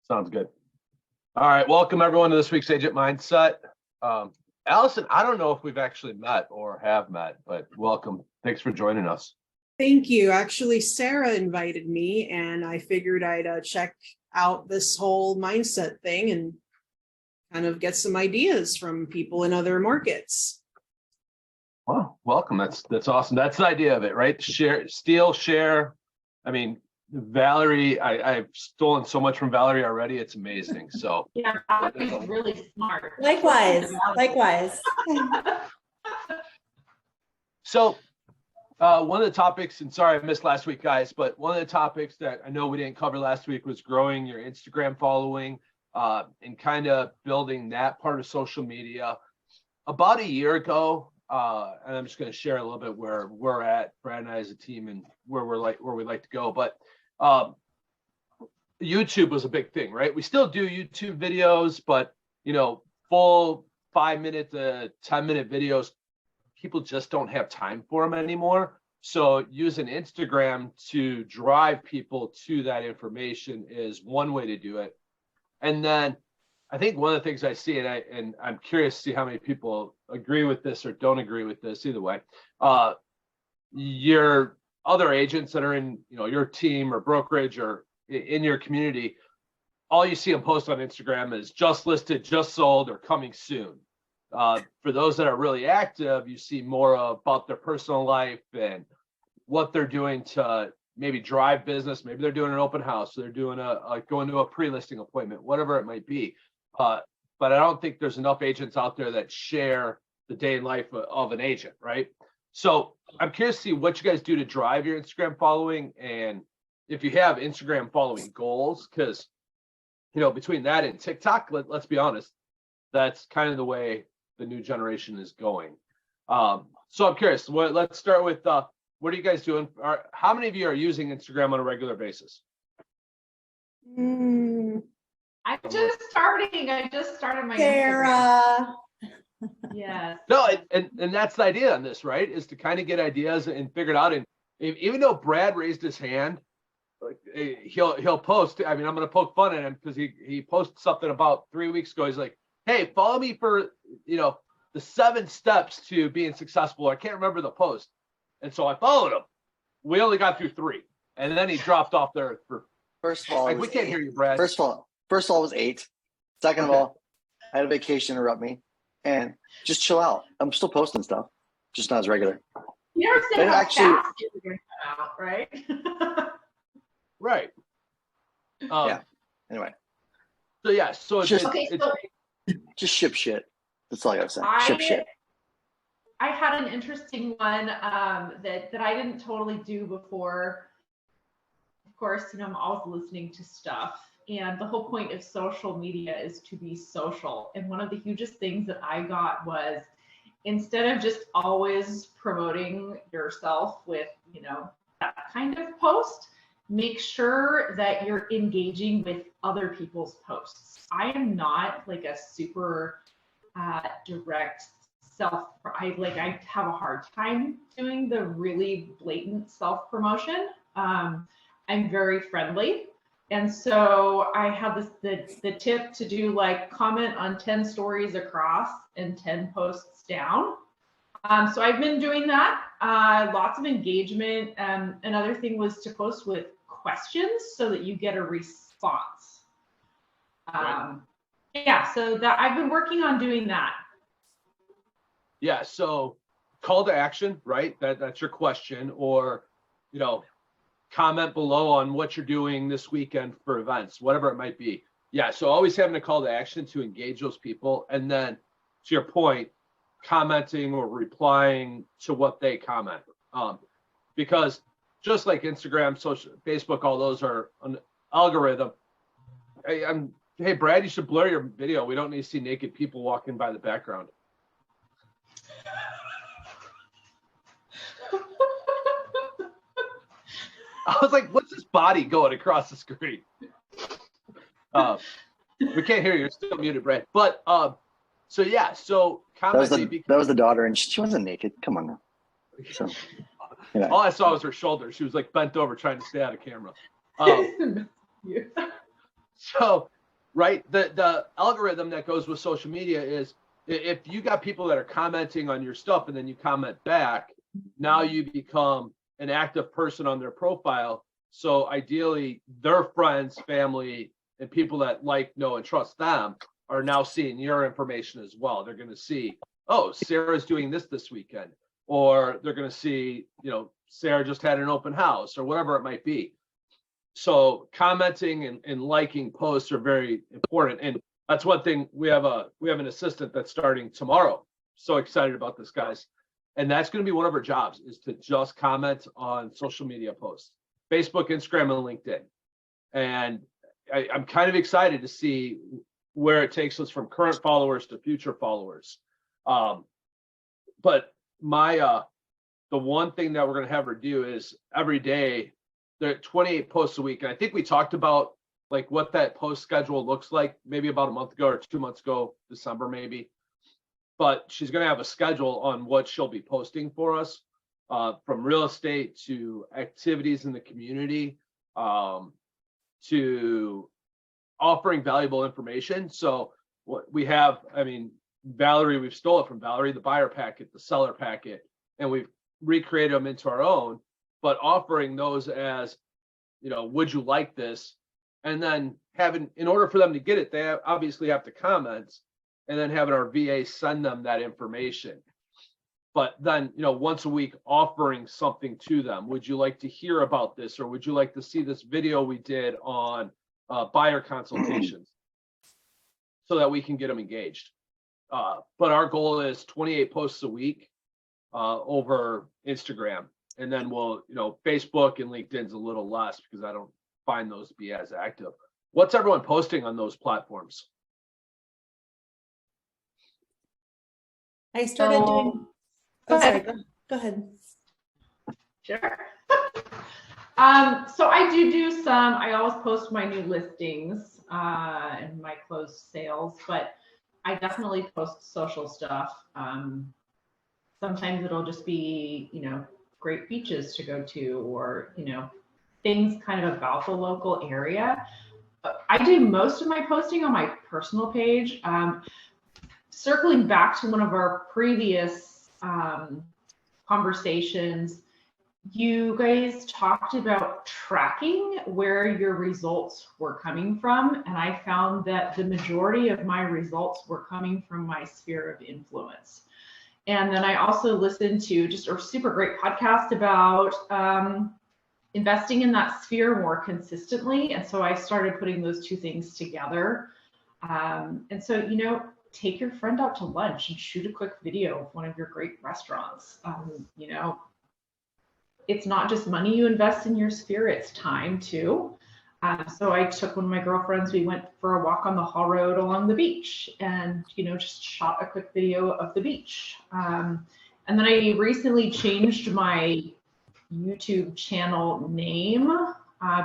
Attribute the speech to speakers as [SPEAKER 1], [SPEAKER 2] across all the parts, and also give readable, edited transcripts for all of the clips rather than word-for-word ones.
[SPEAKER 1] Sounds good. All right. Welcome everyone to this week's Agent Mindset. Allison, I don't know if we've actually met or have met, but welcome. Thanks for joining us.
[SPEAKER 2] Thank you. Actually, Sarah invited me and I figured I'd check out this whole mindset thing and kind of get some ideas from people in other markets.
[SPEAKER 1] Well, welcome. That's awesome. That's the idea of it, right? Share, steal, share. I mean, Valerie, I've stolen so much from Valerie already. It's amazing. So
[SPEAKER 3] yeah, Valerie's really smart.
[SPEAKER 4] Likewise.
[SPEAKER 1] So one of the topics, and sorry I missed last week, guys, but one of the topics that I know we didn't cover last week was growing your Instagram following and kind of building that part of social media. About a year ago, and I'm just going to share a little bit where we're at, Brad and I as a team, and where we'd like to go. But YouTube was a big thing, right? We still do YouTube videos, but full 5-minute to 10-minute videos, people just don't have time for them anymore. So using Instagram to drive people to that information is one way to do it. And then I think one of the things I see, and I'm curious to see how many people agree with this or don't agree with this, either way, your other agents that are in your team or brokerage or in your community, all you see them post on Instagram is just listed, just sold, or coming soon. For those that are really active, you see more about their personal life and what they're doing to maybe drive business. Maybe they're doing an open house, they're doing going to a pre-listing appointment, whatever it might be. But I don't think there's enough agents out there that share the day in life of an agent, right? So I'm curious to see what you guys do to drive your Instagram following, and if you have Instagram following goals, because between that and TikTok, let's be honest, that's kind of the way the new generation is going. So I'm curious. Let's start with what are you guys doing? How many of you are using Instagram on a regular basis?
[SPEAKER 3] I'm just starting. I just started my
[SPEAKER 4] Sarah.
[SPEAKER 3] Yeah.
[SPEAKER 1] No, and that's the idea on this, right? Is to kind of get ideas and figure it out. And even though Brad raised his hand, he'll post. I mean, I'm going to poke fun at him because he posted something about 3 weeks ago. He's like, "Hey, follow me for the 7 steps to being successful." I can't remember the post, and so I followed him. We only got through 3, and then he dropped off there for.
[SPEAKER 5] First of all,
[SPEAKER 1] we can't hear you, Brad.
[SPEAKER 5] First of all, it was 8. Second of all, I had a vacation interrupt me, and just chill out. I'm still posting stuff, just not as regular.
[SPEAKER 3] You never said how fast you were going to come out, right?
[SPEAKER 1] Right.
[SPEAKER 5] Yeah. Anyway.
[SPEAKER 1] So yeah. So
[SPEAKER 5] just ship shit. That's all I gotta say. Ship shit.
[SPEAKER 3] I had an interesting one that I didn't totally do before. Of course, I'm always listening to stuff, and the whole point of social media is to be social. And one of the hugest things that I got was, instead of just always promoting yourself with, that kind of post, make sure that you're engaging with other people's posts. I am not like a super direct I have a hard time doing the really blatant self-promotion. I'm very friendly. And so I have the tip to do comment on 10 stories across and 10 posts down. So I've been doing that, lots of engagement. Another thing was to post with questions so that you get a response. Yeah, so that I've been working on doing that.
[SPEAKER 1] Yeah, so call to action, right? That's your question, or comment below on what you're doing this weekend for events, whatever it might be. Yeah, so always having a call to action to engage those people, and then to your point, commenting or replying to what they comment. Because just like Instagram, social, Facebook, all those are an algorithm. Hey, Brad, you should blur your video. We don't need to see naked people walking by the background. I was like, what's this body going across the screen? We can't hear you. You're still muted, Brad. But so yeah, so
[SPEAKER 5] that was the daughter, and she wasn't naked. Come on now. So,
[SPEAKER 1] all I saw was her shoulder. She was like bent over trying to stay out of camera. So right? The algorithm that goes with social media is if you got people that are commenting on your stuff and then you comment back, now you become an active person on their profile. So ideally, their friends, family, and people that like, know, and trust them are now seeing your information as well. They're going to see, oh, Sarah's doing this weekend, or they're going to see, Sarah just had an open house, or whatever it might be. So commenting and liking posts are very important. And that's one thing. We have an assistant that's starting tomorrow. So excited about this, guys. And that's going to be one of her jobs, is to just comment on social media posts, Facebook, Instagram, and LinkedIn. And I'm kind of excited to see where it takes us from current followers to future followers. But the one thing that we're going to have her do is every day, there are 28 posts a week. And I think we talked about like what that post schedule looks like maybe about a month ago or 2 months ago, December maybe. But she's going to have a schedule on what she'll be posting for us, from real estate to activities in the community, to offering valuable information. So what we have, Valerie, we've stole it from Valerie, the buyer packet, the seller packet, and we've recreated them into our own, but offering those as, would you like this? And then in order for them to get it, they obviously have to comment, and then having our VA send them that information. But then, once a week offering something to them. Would you like to hear about this? Or would you like to see this video we did on buyer consultations, so that we can get them engaged? But our goal is 28 posts a week over Instagram. And then we'll, Facebook and LinkedIn's a little less because I don't find those to be as active. What's everyone posting on those platforms?
[SPEAKER 4] I started doing. Oh, sorry. Go ahead.
[SPEAKER 3] Sure. So I do some. I always post my new listings and my closed sales, but I definitely post social stuff. Sometimes it'll just be, great beaches to go to, or things kind of about the local area. I do most of my posting on my personal page. Circling back to one of our previous conversations, you guys talked about tracking where your results were coming from, and I found that the majority of my results were coming from my sphere of influence. And then I also listened to just a super great podcast about investing in that sphere more consistently. And so I started putting those two things together. And so, take your friend out to lunch and shoot a quick video of one of your great restaurants. It's not just money you invest in your sphere, it's time too. So I took one of my girlfriends, we went for a walk on the Hall Road along the beach, and, just shot a quick video of the beach. And then I recently changed my YouTube channel name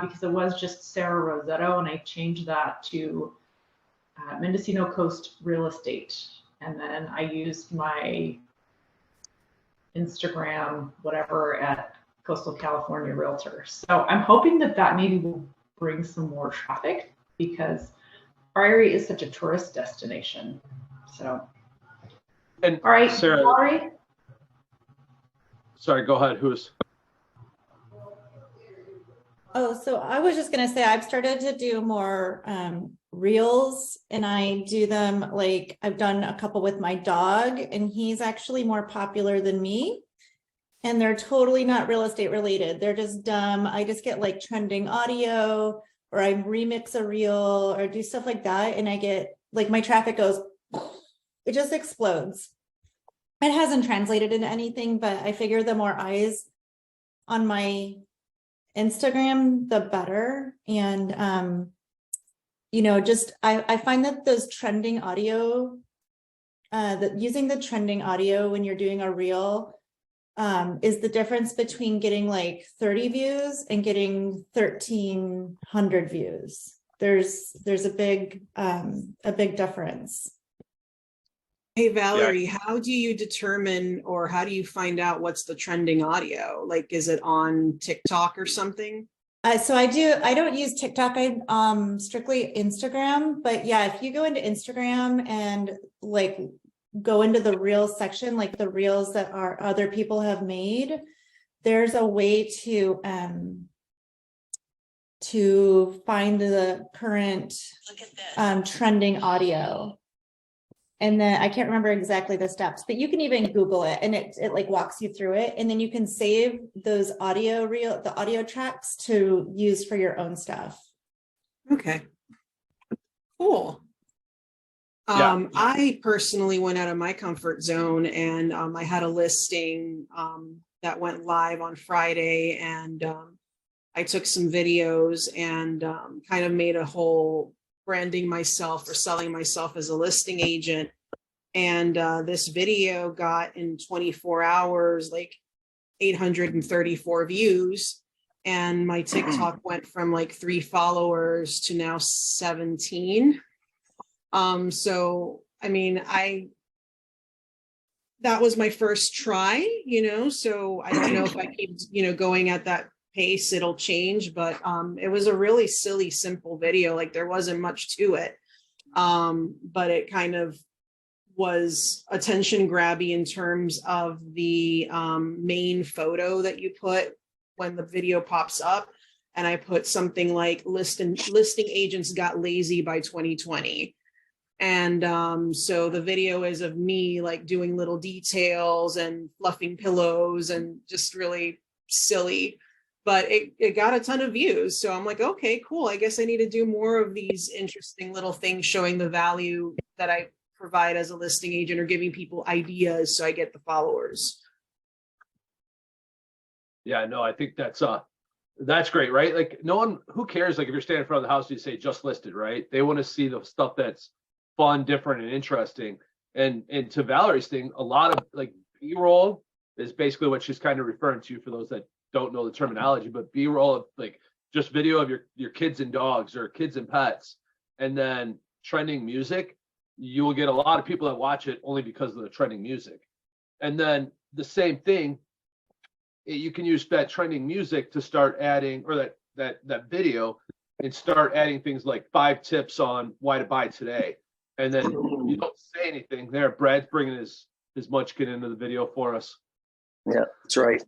[SPEAKER 3] because it was just Sarah Rosetto, and I changed that to Mendocino Coast Real Estate. And then I used my Instagram, whatever, at Coastal California Realtor. So I'm hoping that maybe will bring some more traffic, because our area is such a tourist destination. So,
[SPEAKER 1] and
[SPEAKER 3] all right,
[SPEAKER 1] Sarah,
[SPEAKER 3] Valerie?
[SPEAKER 1] Sorry, go ahead.
[SPEAKER 4] Oh, so I was just going to say, I've started to do more reels, and I do them like I've done a couple with my dog, and he's actually more popular than me. And they're totally not real estate related. They're just dumb. I just get like trending audio, or I remix a reel, or do stuff like that. And I get like, my traffic goes, it just explodes. It hasn't translated into anything, but I figure the more eyes on my Instagram, the better. And, I find that those trending audio, that using the trending audio when you're doing a reel, is the difference between getting like 30 views and getting 1,300 views. There's a big difference.
[SPEAKER 2] Hey, Valerie, how do you determine, or how do you find out what's the trending audio? Like, is it on TikTok or something?
[SPEAKER 4] So I don't use TikTok. I strictly Instagram, but yeah, if you go into Instagram and like go into the reels section, like the reels that are other people have made, there's a way to find the current trending audio. And then I can't remember exactly the steps, but you can even Google it and it like walks you through it. And then you can save those the audio tracks to use for your own stuff.
[SPEAKER 2] Okay. Cool.
[SPEAKER 1] Yeah.
[SPEAKER 2] I personally went out of my comfort zone and I had a listing that went live on Friday, and I took some videos and kind of made a whole branding myself or selling myself as a listing agent. And this video got in 24 hours, like 834 views. And my TikTok went from like 3 followers to now 17. So, I mean, that was my first try, so I don't know if I keep, going at that pace, it'll change, but it was a really silly, simple video. Like there wasn't much to it. But it kind of was attention grabby in terms of the main photo that you put when the video pops up. And I put something like listing agents got lazy by 2020. And so the video is of me like doing little details and fluffing pillows and just really silly, but it got a ton of views. So I'm like, okay, cool. I guess I need to do more of these interesting little things showing the value that I provide as a listing agent or giving people ideas so I get the followers.
[SPEAKER 1] Yeah, no, I think that's great, right? Like no one, who cares? Like if you're standing in front of the house, you say just listed, right? They want to see the stuff that's fun, different, and interesting. And to Valerie's thing, a lot of like B-roll is basically what she's kind of referring to for those that don't know the terminology, but B-roll of like just video of your kids and dogs or kids and pets, and then trending music. You will get a lot of people that watch it only because of the trending music. And then the same thing, you can use that trending music to start adding, or that video, and start adding things like 5 tips on why to buy today. And then you don't say anything there. Brad's bringing his munchkin into the video for us.
[SPEAKER 5] Yeah, that's right.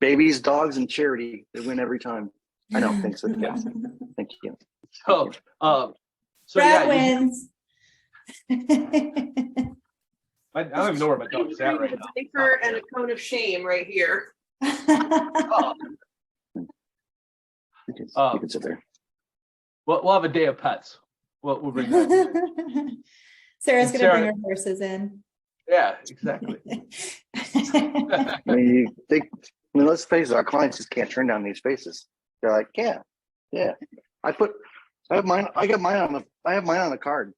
[SPEAKER 5] Babies, dogs, and charity, they win every time. I don't think so. Yeah. Thank you.
[SPEAKER 1] So,
[SPEAKER 4] Brad
[SPEAKER 1] yeah,
[SPEAKER 4] wins.
[SPEAKER 1] I don't even know where my dog is at right now.
[SPEAKER 2] A diaper and a cone of shame right here.
[SPEAKER 1] Oh.
[SPEAKER 5] You can sit there.
[SPEAKER 1] We'll have a day of pets. We'll bring that.
[SPEAKER 4] Sarah's going to bring her horses in.
[SPEAKER 1] Yeah, exactly.
[SPEAKER 5] I mean, let's face it, our clients just can't turn down these spaces. They're like, yeah. I have mine on a card.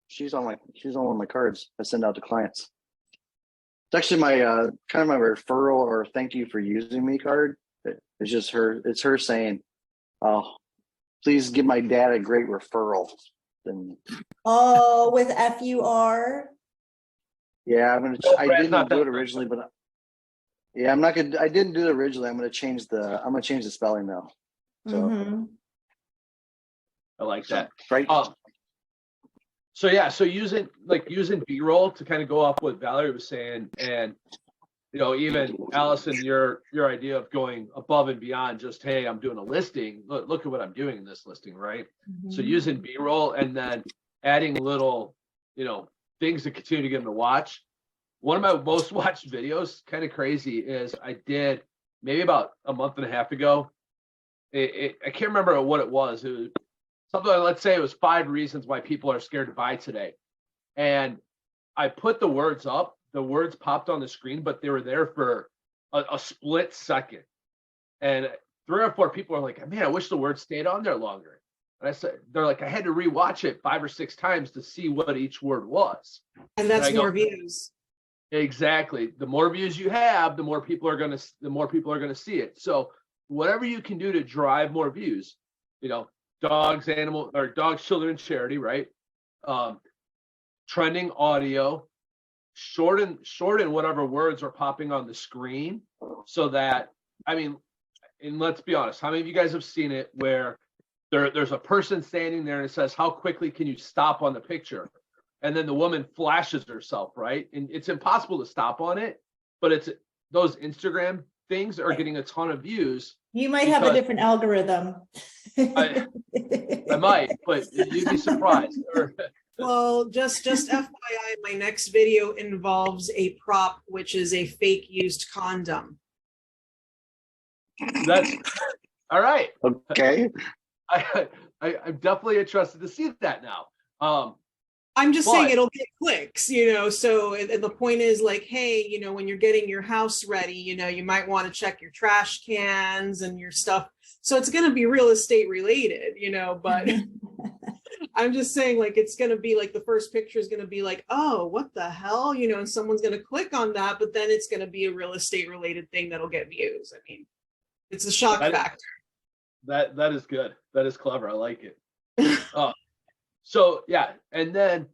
[SPEAKER 5] She's on one of my cards I send out to clients. It's actually my kind of my referral or thank you for using me card. It's just her saying, oh, please give my dad a great referral.
[SPEAKER 4] Oh, with FUR.
[SPEAKER 5] Yeah, I didn't do it originally, but yeah, I didn't do it originally. I'm gonna change the spelling now. So
[SPEAKER 1] I like that.
[SPEAKER 5] Right.
[SPEAKER 1] So using B-roll to kind of go off what Valerie was saying, and even Allison, your idea of going above and beyond just, hey, I'm doing a listing. Look at what I'm doing in this listing, right? So using B-roll and then adding little, things to continue to get them to watch. One of my most watched videos, kind of crazy, is I did maybe about a month and a half ago. I can't remember what it was. It was something like, let's say it was 5 reasons why people are scared to buy today. And I put the words up. The words popped on the screen, but they were there for a split second. And 3 or 4 people are like, man, I wish the words stayed on there longer. And I said, they're like, I had to rewatch it 5 or 6 times to see what each word was.
[SPEAKER 2] And that's more views.
[SPEAKER 1] Exactly. The more views you have, the more people are going to see it. So whatever you can do to drive more views, dogs, children, and charity, right? Trending audio, shorten whatever words are popping on the screen, so that, and let's be honest, how many of you guys have seen it where there's a person standing there and it says, how quickly can you stop on the picture? And then the woman flashes herself, right? And it's impossible to stop on it, but it's those Instagram things are getting a ton of views.
[SPEAKER 4] You might have a different algorithm.
[SPEAKER 1] I might, but you'd be surprised.
[SPEAKER 2] Well, just FYI, my next video involves a prop, which is a fake used condom.
[SPEAKER 1] That's all right.
[SPEAKER 5] Okay.
[SPEAKER 1] I'm definitely interested to see that now.
[SPEAKER 2] I'm just saying it'll get clicks, so the point is like, hey, when you're getting your house ready, you might want to check your trash cans and your stuff. So it's going to be real estate related, but I'm just saying, like, it's going to be like the first picture is going to be like, oh, what the hell, and someone's going to click on that, but then it's going to be a real estate related thing that'll get views. I mean, it's a shock factor.
[SPEAKER 1] That is good. That is clever. I like it. So yeah, and then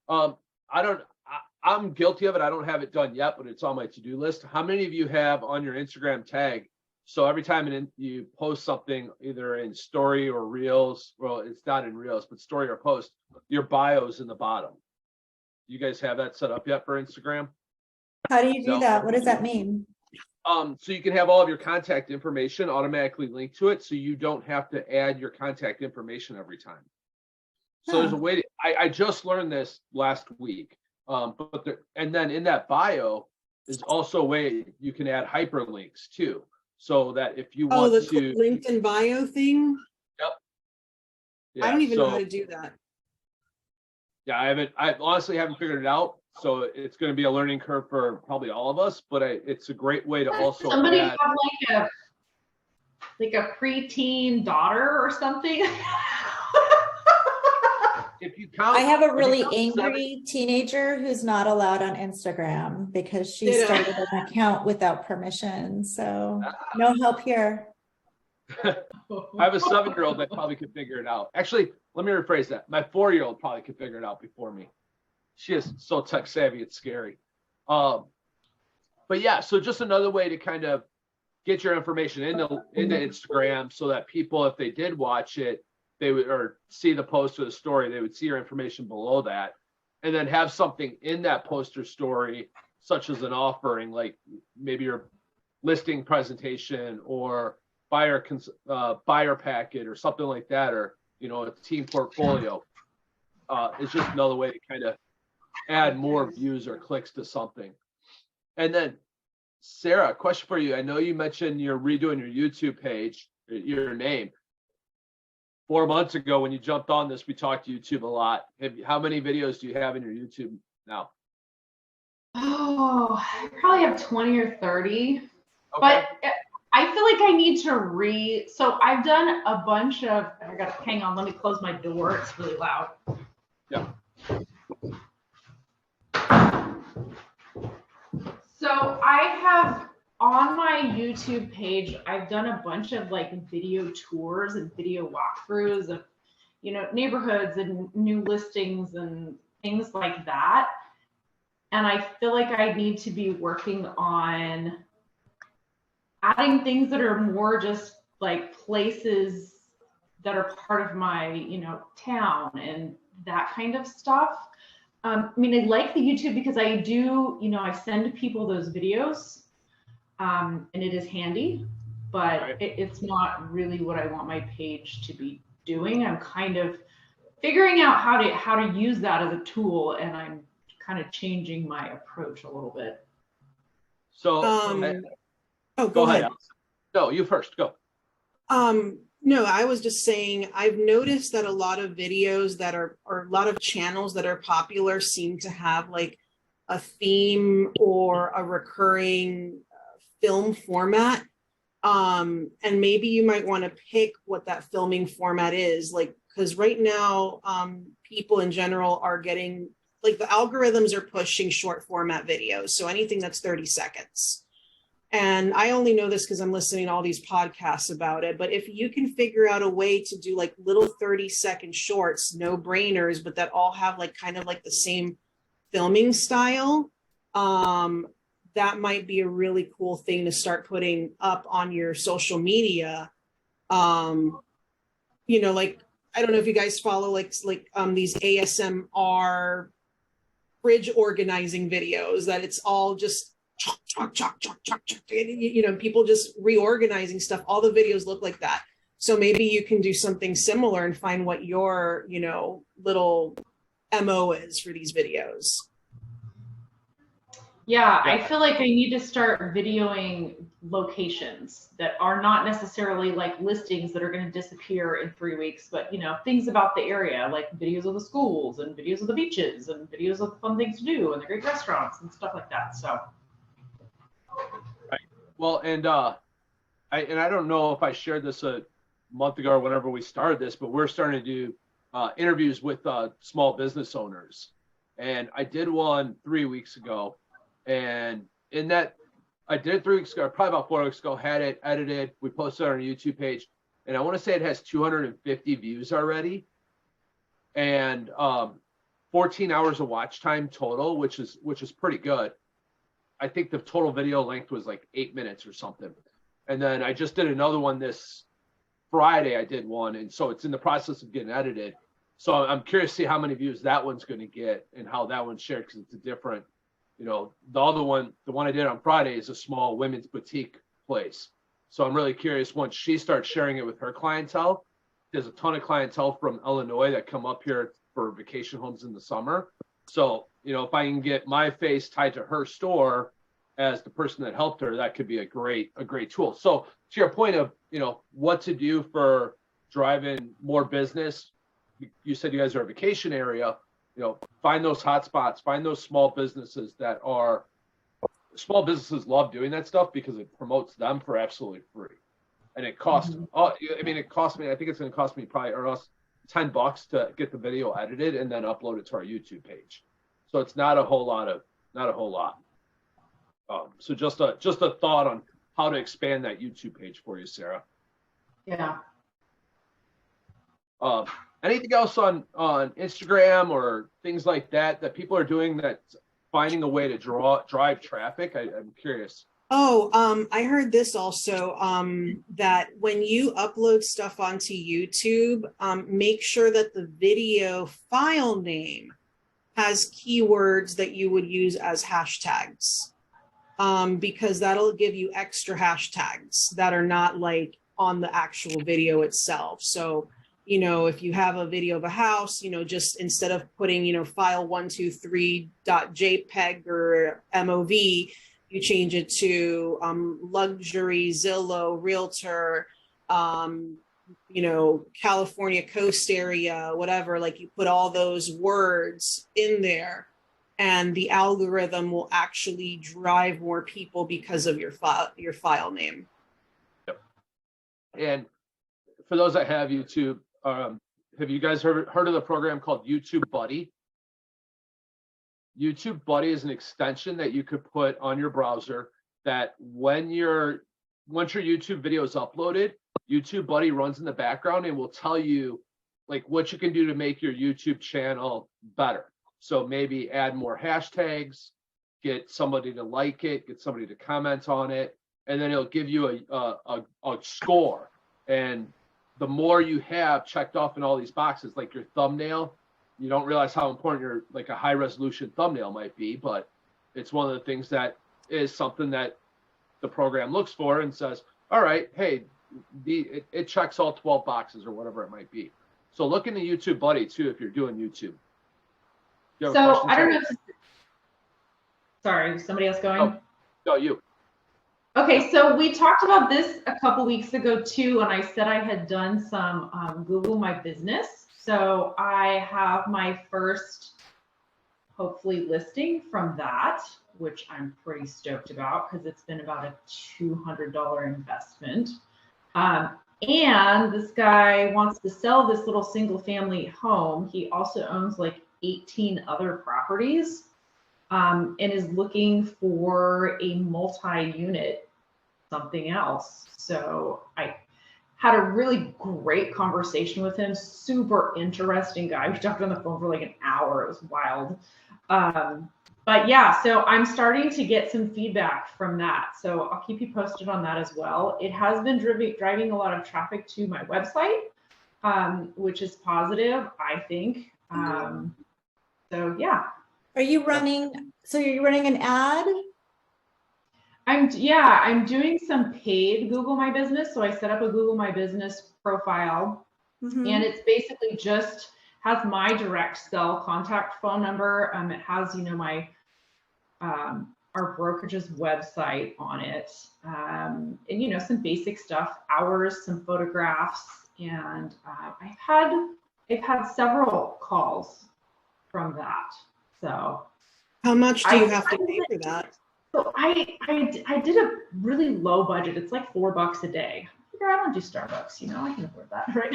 [SPEAKER 1] I'm guilty of it. I don't have it done yet, but it's on my to-do list. How many of you have on your Instagram tag? So every time you post something, either in story or reels, well, it's not in reels, but story or post, your bio's in the bottom. You guys have that set up yet for Instagram?
[SPEAKER 4] How do you do that? What does that mean?
[SPEAKER 1] So you can have all of your contact information automatically linked to it, so you don't have to add your contact information every time. So there's a way to, I just learned this last week. And then in that bio is also a way you can add hyperlinks too. So that if you want
[SPEAKER 2] the LinkedIn bio thing.
[SPEAKER 1] Yep. Yeah,
[SPEAKER 2] I don't even know how to do that.
[SPEAKER 1] Yeah, I honestly haven't figured it out. So it's going to be a learning curve for probably all of us, but it's a great way to also
[SPEAKER 3] somebody
[SPEAKER 1] add,
[SPEAKER 3] have like a preteen daughter or something.
[SPEAKER 1] if you count,
[SPEAKER 4] I have a really angry teenager who's not allowed on Instagram because she started an account without permission. So no help here.
[SPEAKER 1] I have a 7-year-old that probably could figure it out. Actually, let me rephrase that. My 4-year-old probably could figure it out before me. She is so tech savvy, it's scary. But yeah, so just another way to kind of get your information into Instagram so that people, if they did watch it, they would, or see the post or the story, they would see your information below that, and then have something in that post or story, such as an offering, like maybe your listing presentation or buyer packet or something like that, or a team portfolio. It's just another way to kind of add more views or clicks to something. And then Sarah, question for you. I know you mentioned you're redoing your YouTube page, your name. 4 months ago, when you jumped on this, we talked YouTube a lot. How many videos do you have in your YouTube now?
[SPEAKER 3] Oh, I probably have 20 or 30. Okay. But I feel like I need to so I've done a bunch of, hang on, let me close my door. It's really loud.
[SPEAKER 1] Yeah.
[SPEAKER 3] So I have on my YouTube page, I've done a bunch of like video tours and video walkthroughs of, neighborhoods and new listings and things like that. And I feel like I need to be working on adding things that are more just like places that are part of my, town and that kind of stuff. I like the YouTube because I do, I send people those videos. And it is handy, but it's not really what I want my page to be doing. I'm kind of figuring out how to use that as a tool, and I'm kind of changing my approach a little bit.
[SPEAKER 1] So,
[SPEAKER 2] go ahead.
[SPEAKER 1] No, you first. Go.
[SPEAKER 2] No, I was just saying, I've noticed that a lot of videos that or a lot of channels that are popular seem to have like a theme or a recurring film format, and maybe you might want to pick what that filming format is, like, because right now people in general are getting, like, the algorithms are pushing short format videos, so anything that's 30 seconds. And I only know this because I'm listening to all these podcasts about it, but if you can figure out a way to do like little 30-second shorts, no brainers, but that all have like kind of like the same filming style, that might be a really cool thing to start putting up on your social media. You know, like, I don't know if you guys follow like these ASMR fridge organizing videos, that it's all just you know, people just reorganizing stuff. All the videos look like that. So maybe you can do something similar and find what your, you know, little MO is for these videos.
[SPEAKER 3] Yeah, I feel like I need to start videoing locations that are not necessarily like listings that are going to disappear in 3 weeks, but you know, things about the area, like videos of the schools and videos of the beaches and videos of the fun things to do and the great restaurants and stuff like that. So,
[SPEAKER 1] right. Well, and I don't know if I shared this a month ago or whenever we started this, but we're starting to do interviews with small business owners, and I did one 3 weeks ago. And in that, I did it 3 weeks ago, probably about 4 weeks ago, had it edited. We posted it on our YouTube page. And I want to say it has 250 views already. And 14 hours of watch time total, which is pretty good. I think the total video length was like 8 minutes or something. And then I just did another one this Friday. I did one. And so it's in the process of getting edited. So I'm curious to see how many views that one's going to get and how that one's shared, because it's a different, you know, the other one, the one I did on Friday, is a small women's boutique place. So I'm really curious, once she starts sharing it with her clientele, there's a ton of clientele from Illinois that come up here for vacation homes in the summer. So, you know, if I can get my face tied to her store as the person that helped her, that could be a great tool. So to your point of, you know, what to do for driving more business, you said you guys are a vacation area. You know, find those hot spots, find those small businesses that are, small businesses love doing that stuff because it promotes them for absolutely free. And it costs, it cost me, I think it's going to cost me probably or us $10 to get the video edited and then upload it to our YouTube page. So it's not a whole lot. So just a thought on how to expand that YouTube page for you, Sarah.
[SPEAKER 3] yeah.
[SPEAKER 1] Anything else on Instagram or things like that people are doing that's finding a way to drive traffic? I'm curious.
[SPEAKER 2] Oh, I heard this also, that when you upload stuff onto YouTube, make sure that the video file name has keywords that you would use as hashtags, because that'll give you extra hashtags that are not like on the actual video itself. So, you know, if you have a video of a house, you know, just instead of putting, you know, file 123.jpg or MOV, you change it to luxury, Zillow, Realtor, you know, California coast area, whatever. Like, you put all those words in there, and the algorithm will actually drive more people because of your file name.
[SPEAKER 1] Yep. And for those that have YouTube, have you guys heard of the program called YouTube Buddy? YouTube Buddy is an extension that you could put on your browser that once your YouTube video is uploaded, YouTube Buddy runs in the background and will tell you like what you can do to make your YouTube channel better. So maybe add more hashtags, get somebody to like it, get somebody to comment on it, and then it'll give you a score. And the more you have checked off in all these boxes, like your thumbnail, you don't realize how important your like a high resolution thumbnail might be, but it's one of the things that is something that the program looks for and says, all right, hey, it checks all 12 boxes or whatever it might be. So look into YouTube Buddy too if you're doing YouTube.
[SPEAKER 3] So I don't know. Sorry, somebody else going?
[SPEAKER 1] Oh, no, you.
[SPEAKER 3] Okay, so we talked about this a couple weeks ago too, and I said I had done some Google My Business. So I have my first, hopefully, listing from that, which I'm pretty stoked about because it's been about a $200 investment. And this guy wants to sell this little single family home. He also owns like 18 other properties, and is looking for a multi-unit something else. So I had a really great conversation with him. Super interesting guy. We talked on the phone for like an hour. It was wild. But yeah, so I'm starting to get some feedback from that. So I'll keep you posted on that as well. It has been driving a lot of traffic to my website, which is positive, I think. So yeah.
[SPEAKER 4] Are you running, so you're running an ad?
[SPEAKER 3] I'm doing some paid Google My Business. So I set up a Google My Business profile, and it's basically just has my direct cell contact phone number. It has, my our brokerage's website on it, and some basic stuff, hours, some photographs, and I've had several calls from that. So
[SPEAKER 2] How much do you have to pay for that?
[SPEAKER 3] So I did a really low budget. It's like $4 a day. I don't do Starbucks, I can afford that, right?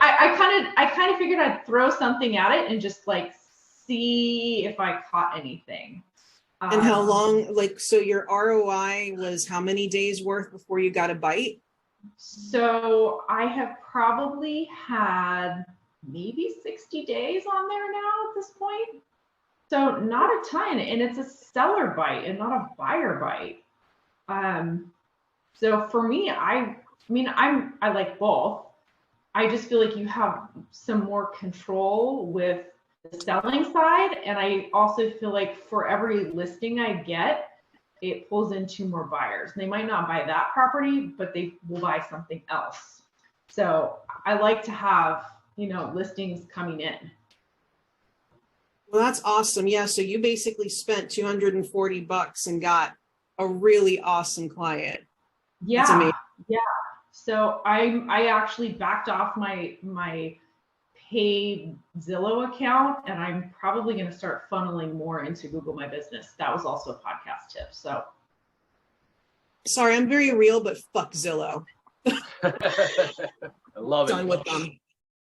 [SPEAKER 3] I kind of figured I'd throw something at it and just like see if I caught anything.
[SPEAKER 2] And how long, so your ROI was how many days worth before you got a bite?
[SPEAKER 3] So I have probably had maybe 60 days on there now at this point. So not a ton, and it's a seller bite and not a buyer bite. So for me, I like both. I just feel like you have some more control with the selling side, and I also feel like for every listing I get, it pulls in 2 more buyers. They might not buy that property, but they will buy something else. So I like to have, listings coming in.
[SPEAKER 2] Well, that's awesome. Yeah. So you basically spent $240 and got a really awesome client. That's amazing.
[SPEAKER 3] Yeah. So I actually backed off my paid Zillow account, and I'm probably going to start funneling more into Google My Business. That was also a podcast tip. So
[SPEAKER 2] sorry, I'm very real, but fuck Zillow.
[SPEAKER 1] I love it.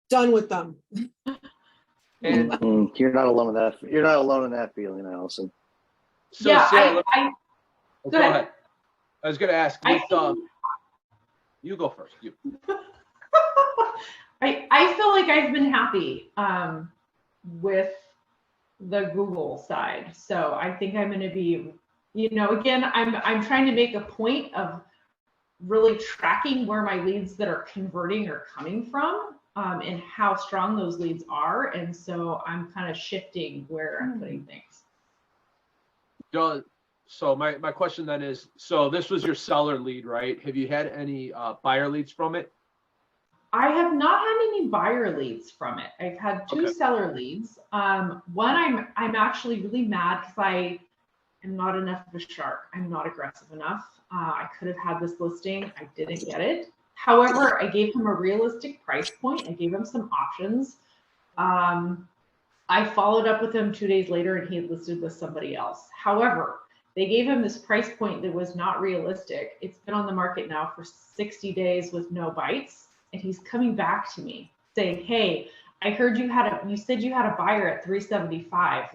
[SPEAKER 2] Done with them.
[SPEAKER 1] And
[SPEAKER 5] you're not alone in that. You're not alone in that feeling, Allison.
[SPEAKER 1] so
[SPEAKER 3] yeah,
[SPEAKER 1] Sarah,
[SPEAKER 3] go ahead.
[SPEAKER 1] I was going to ask. You go first. You.
[SPEAKER 3] I feel like I've been happy with the Google side. So I think I'm going to be, again, I'm trying to make a point of really tracking where my leads that are converting are coming from, and how strong those leads are. And so I'm kind of shifting where I'm putting things.
[SPEAKER 1] So my question then is, so this was your seller lead, right? Have you had any buyer leads from it?
[SPEAKER 3] I have not had any buyer leads from it. I've had 2 seller leads. One, I'm actually really mad because I am not enough of a shark. I'm not aggressive enough. I could have had this listing. I didn't get it. However, I gave him a realistic price point. I gave him some options. I followed up with him 2 days later, and he had listed with somebody else. However, they gave him this price point that was not realistic. It's been on the market now for 60 days with no bites. And he's coming back to me saying, hey, I heard you said you had a buyer at 375.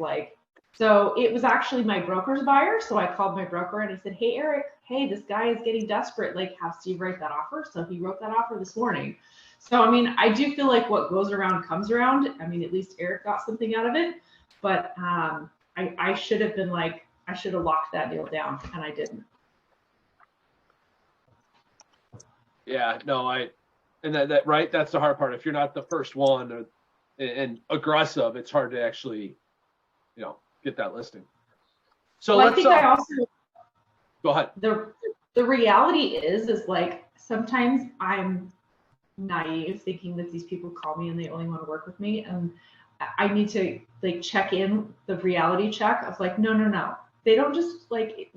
[SPEAKER 3] So it was actually my broker's buyer. So I called my broker and I said, hey, Eric, this guy is getting desperate. Have Steve write that offer. So he wrote that offer this morning. So, I do feel like what goes around comes around. At least Eric got something out of it, but I should have been I should have locked that deal down, and I didn't.
[SPEAKER 1] Yeah, no, and that right, that's the hard part. If you're not the first one and aggressive, it's hard to actually, get that listing. So
[SPEAKER 3] I think I also
[SPEAKER 1] go ahead.
[SPEAKER 3] The reality is sometimes I'm naive thinking that these people call me and they only want to work with me, and I need to check in the reality check of no. They don't just they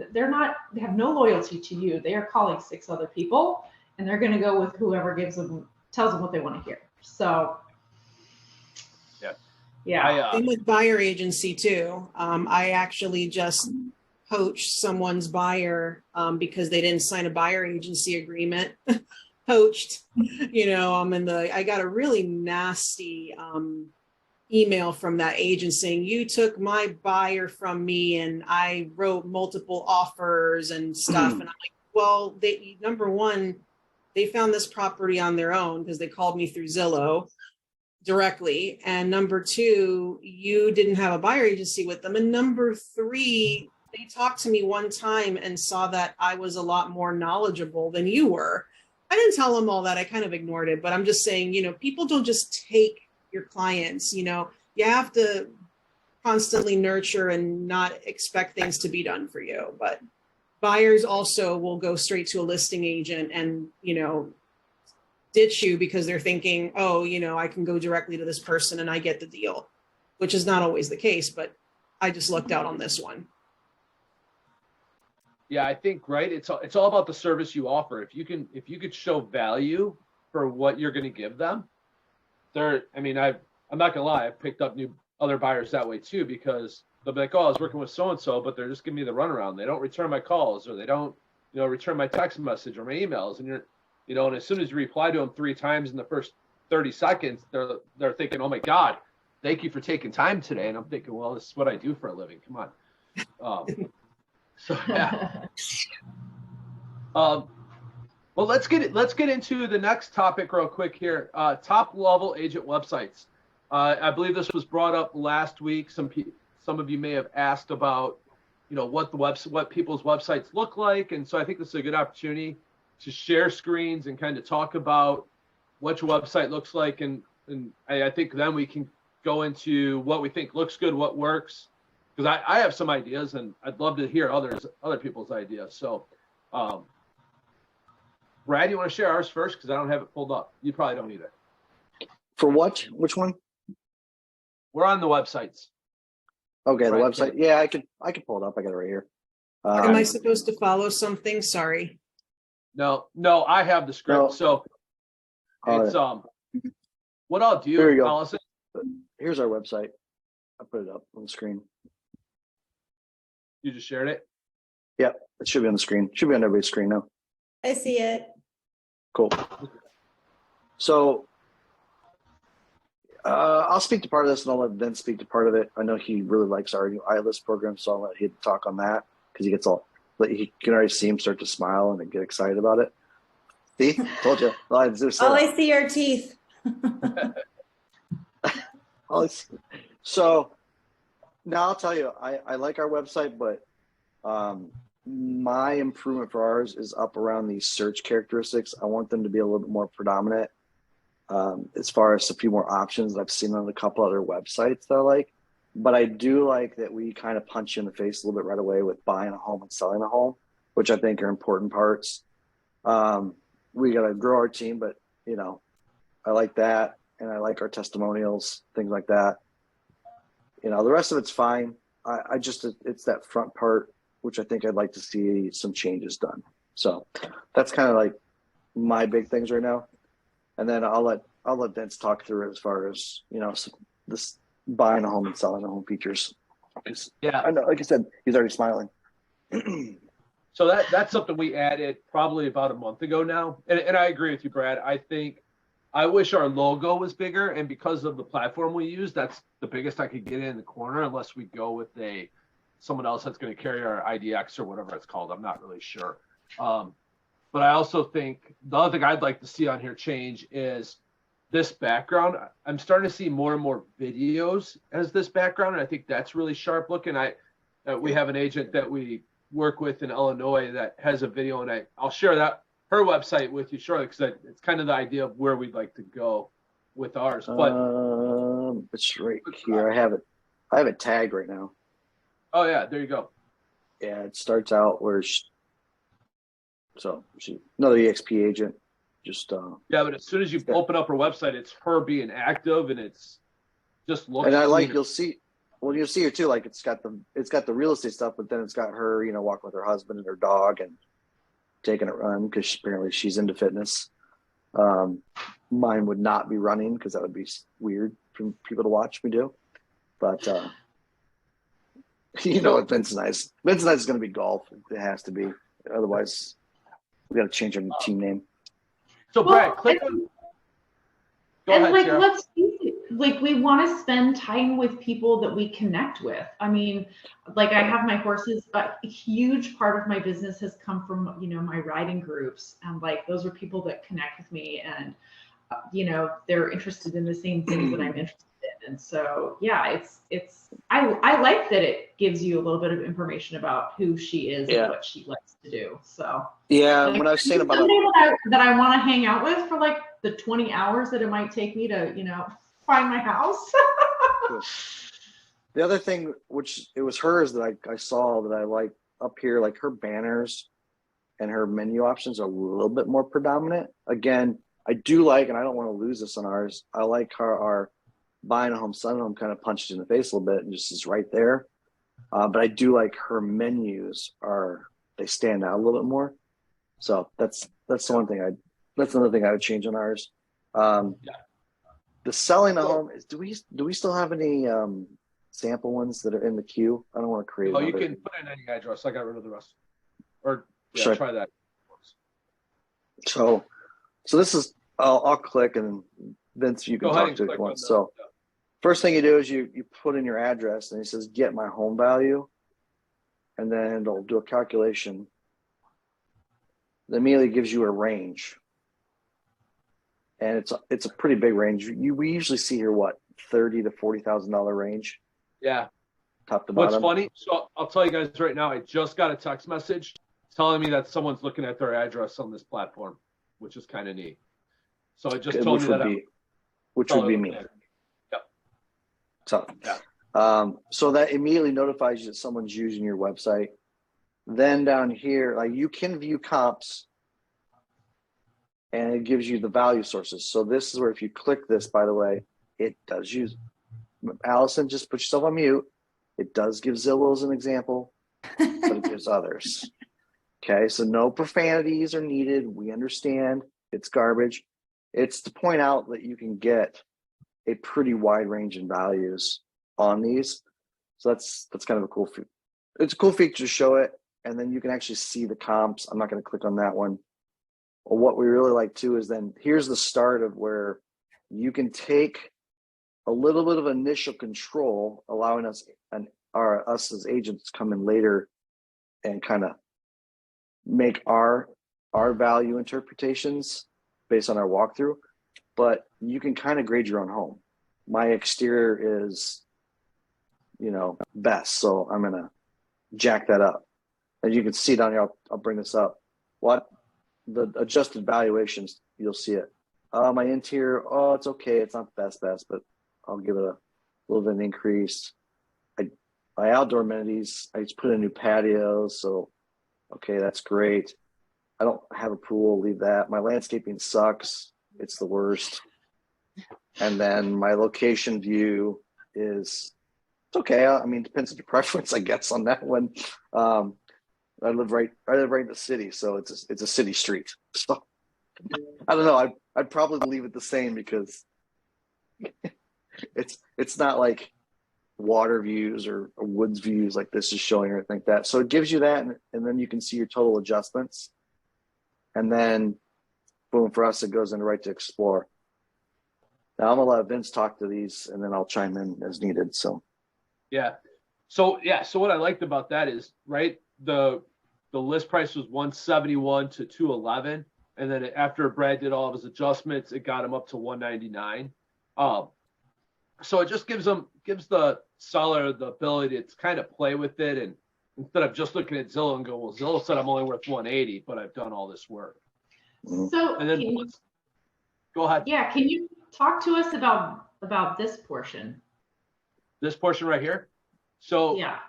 [SPEAKER 3] have no loyalty to you. They are calling 6 other people, and they're going to go with whoever tells them what they want to hear. So, yeah.
[SPEAKER 2] Same with buyer agency too. I actually just poached someone's buyer because they didn't sign a buyer agency agreement. Poached, I got a really nasty email from that agent saying, you took my buyer from me and I wrote multiple offers and stuff. And I'm like, well, number one, they found this property on their own because they called me through Zillow. directly. And number two, you didn't have a buyer agency with them. And number three, they talked to me one time and saw that I was a lot more knowledgeable than you were. I didn't tell them all that. I kind of ignored it, but I'm just saying, people don't just take your clients, you have to constantly nurture and not expect things to be done for you. But buyers also will go straight to a listing agent and, ditch you because they're thinking, oh, I can go directly to this person and I get the deal, which is not always the case, but I just lucked out on this one.
[SPEAKER 1] Yeah, I think, right. It's all about the service you offer. If you could show value for what you're going to give them, I'm not gonna lie, I've picked up other buyers that way too, because they'll be like, oh, I was working with so-and-so, but they're just giving me the runaround. They don't return my calls, or they don't, return my text message or my emails. And and as soon as you reply to them 3 times in the first 30 seconds, they're thinking, oh my God, thank you for taking time today. And I'm thinking, well, this is what I do for a living. Come on. So yeah. Well, let's get into the next topic real quick here. Top level agent websites. I believe this was brought up last week. Some of you may have asked about, what people's websites look like, and so I think this is a good opportunity to share screens and kind of talk about what your website looks like, and I think then we can go into what we think looks good, what works, because I have some ideas and I'd love to hear other people's ideas. So. Brad, you want to share ours first? Because I don't have it pulled up. You probably don't either.
[SPEAKER 5] For what? Which one?
[SPEAKER 1] We're on the websites.
[SPEAKER 5] Okay, the
[SPEAKER 1] Right.
[SPEAKER 5] website. Yeah, I can pull it up. I got it right here.
[SPEAKER 2] Am I supposed to follow something? Sorry.
[SPEAKER 1] No, I have the script.
[SPEAKER 5] No.
[SPEAKER 1] So it's what I'll do,
[SPEAKER 5] Here you go.
[SPEAKER 1] Allison.
[SPEAKER 5] Here's our website. I put it up on the screen.
[SPEAKER 1] You just shared it.
[SPEAKER 5] Yep, it should be on the screen. Should be on everybody's screen now.
[SPEAKER 4] I see it.
[SPEAKER 5] Cool. So I'll speak to part of this and I'll let Vince speak to part of it. I know he really likes our new iList program, so I'll let him talk on that because he can already see him start to smile and get excited about it. See, told you.
[SPEAKER 4] I see your teeth.
[SPEAKER 5] So now I'll tell you, I like our website, but my improvement for ours is up around these search characteristics. I want them to be a little bit more predominant as far as a few more options that I've seen on a couple other websites that I like. But I do like that we kind of punch you in the face a little bit right away with buying a home and selling a home, which I think are important parts. We got to grow our team, but I like that. And I like our testimonials, things like that. The rest of it's fine. It's that front part, which I think I'd like to see some changes done. So that's kind of like my big things right now. And then I'll let Vince talk through it as far as, this buying a home and selling a home features.
[SPEAKER 1] Yeah.
[SPEAKER 5] I know, like I said, he's already smiling.
[SPEAKER 1] So that's something we added probably about a month ago now. And I agree with you, Brad. I wish our logo was bigger, and because of the platform we use, that's the biggest I could get in the corner, unless we go with someone else that's going to carry our IDX or whatever it's called. I'm not really sure. But I also think the other thing I'd like to see on here change is this background. I'm starting to see more and more videos as this background, and I think that's really sharp looking. We have an agent that we work with in Illinois that has a video, and I'll share her website with you shortly, because it's kind of the idea of where we'd like to go with ours. But
[SPEAKER 5] it's right here. I have it tagged right now.
[SPEAKER 1] Oh yeah, there you go.
[SPEAKER 5] Yeah, it starts out where she's another EXP agent.
[SPEAKER 1] Yeah, but as soon as you open up her website, it's her being active, and it's just looks.
[SPEAKER 5] And I like you'll see her too. Like it's got the real estate stuff, but then it's got her, walking with her husband and her dog and taking a run because apparently she's into fitness. Mine would not be running because that would be weird for people to watch me do. But what Vincent Ice is going to be golf. It has to be. Otherwise, we got to change our team name.
[SPEAKER 1] So Brad, click on. Go ahead, Sarah.
[SPEAKER 3] Let's face it, we want to spend time with people that we connect with. I mean, I have my horses, but a huge part of my business has come from, my riding groups. And those are people that connect with me. And they're interested in the same things that I'm interested in. And so, yeah, I like that it gives you a little bit of information about who she is and what she likes to do. So
[SPEAKER 5] yeah,
[SPEAKER 3] like,
[SPEAKER 5] when I was saying about
[SPEAKER 3] somebody that I want to hang out with for like the 20 hours that it might take me to, find my house.
[SPEAKER 5] the other thing, which it was hers that I saw that I like up here, like her banners and her menu options are a little bit more predominant. Again, I do like, and I don't want to lose this on ours, I like how our buying a home, selling a home kind of punched in the face a little bit and just is right there. But I do like her menus they stand out a little bit more. So that's the one thing that's another thing I would change on ours. The selling a home is, do we still have any sample ones that are in the queue? I don't want to create.
[SPEAKER 1] Oh, you can put in any address. I got rid of the rest. Or try that.
[SPEAKER 5] So this is, I'll click and Vince, you can talk to it once. So first thing you do is you put in your address and it says get my home value, and then it'll do a calculation. It immediately gives you a range, and it's a pretty big range. We usually see here $30,000 to $40,000 range.
[SPEAKER 1] Yeah.
[SPEAKER 5] Top to bottom.
[SPEAKER 1] What's funny? So I'll tell you guys right now. I just got a text message telling me that someone's looking at their address on this platform, which is kind of neat. So it just told me that.
[SPEAKER 5] Which would be me.
[SPEAKER 1] Yep.
[SPEAKER 5] So, so that immediately notifies you that someone's using your website. Then down here, like you can view comps, and it gives you the value sources. So this is where if you click this, by the way, it does use. Allison, just put yourself on mute. It does give Zillow as an example, but it gives others. Okay, so no profanities are needed. We understand it's garbage. It's to point out that you can get a pretty wide range in values on these. So that's kind of a cool feature. It's a cool feature to show it, and then you can actually see the comps. I'm not going to click on that one. Well, what we really like too is then here's the start of where you can take a little bit of initial control, allowing us as agents come in later and kind of make our value interpretations based on our walkthrough. But you can kind of grade your own home. My exterior is, best, so I'm gonna jack that up. As you can see down here, I'll bring this up. What the adjusted valuations, you'll see it. My interior, it's okay. It's not the best, but I'll give it a little bit of an increase. My outdoor amenities, I just put in a new patio, so okay, that's great. I don't have a pool, leave that. My landscaping sucks. It's the worst. And then my location view is, it's okay. I mean, it depends on your preference, I guess, on that one. I live right in the city, so it's a city street. So I don't know. I'd probably leave it the same because it's not like water views or woods views like this is showing or anything like that. So it gives you that, and then you can see your total adjustments. And then, boom, for us, it goes into right to explore. Now I'm gonna let Vince talk to these, and then I'll chime in as needed. So
[SPEAKER 1] So what I liked about that is, right, the list price was $171 to $211, and then after Brad did all of his adjustments, it got him up to $199. So it just gives the seller the ability to kind of play with it, and instead of just looking at Zillow and go, well, Zillow said I'm only worth 180, but I've done all this work.
[SPEAKER 3] So
[SPEAKER 1] and then go ahead.
[SPEAKER 3] Yeah, can you talk to us about this portion?
[SPEAKER 1] This portion right here. So
[SPEAKER 3] yeah,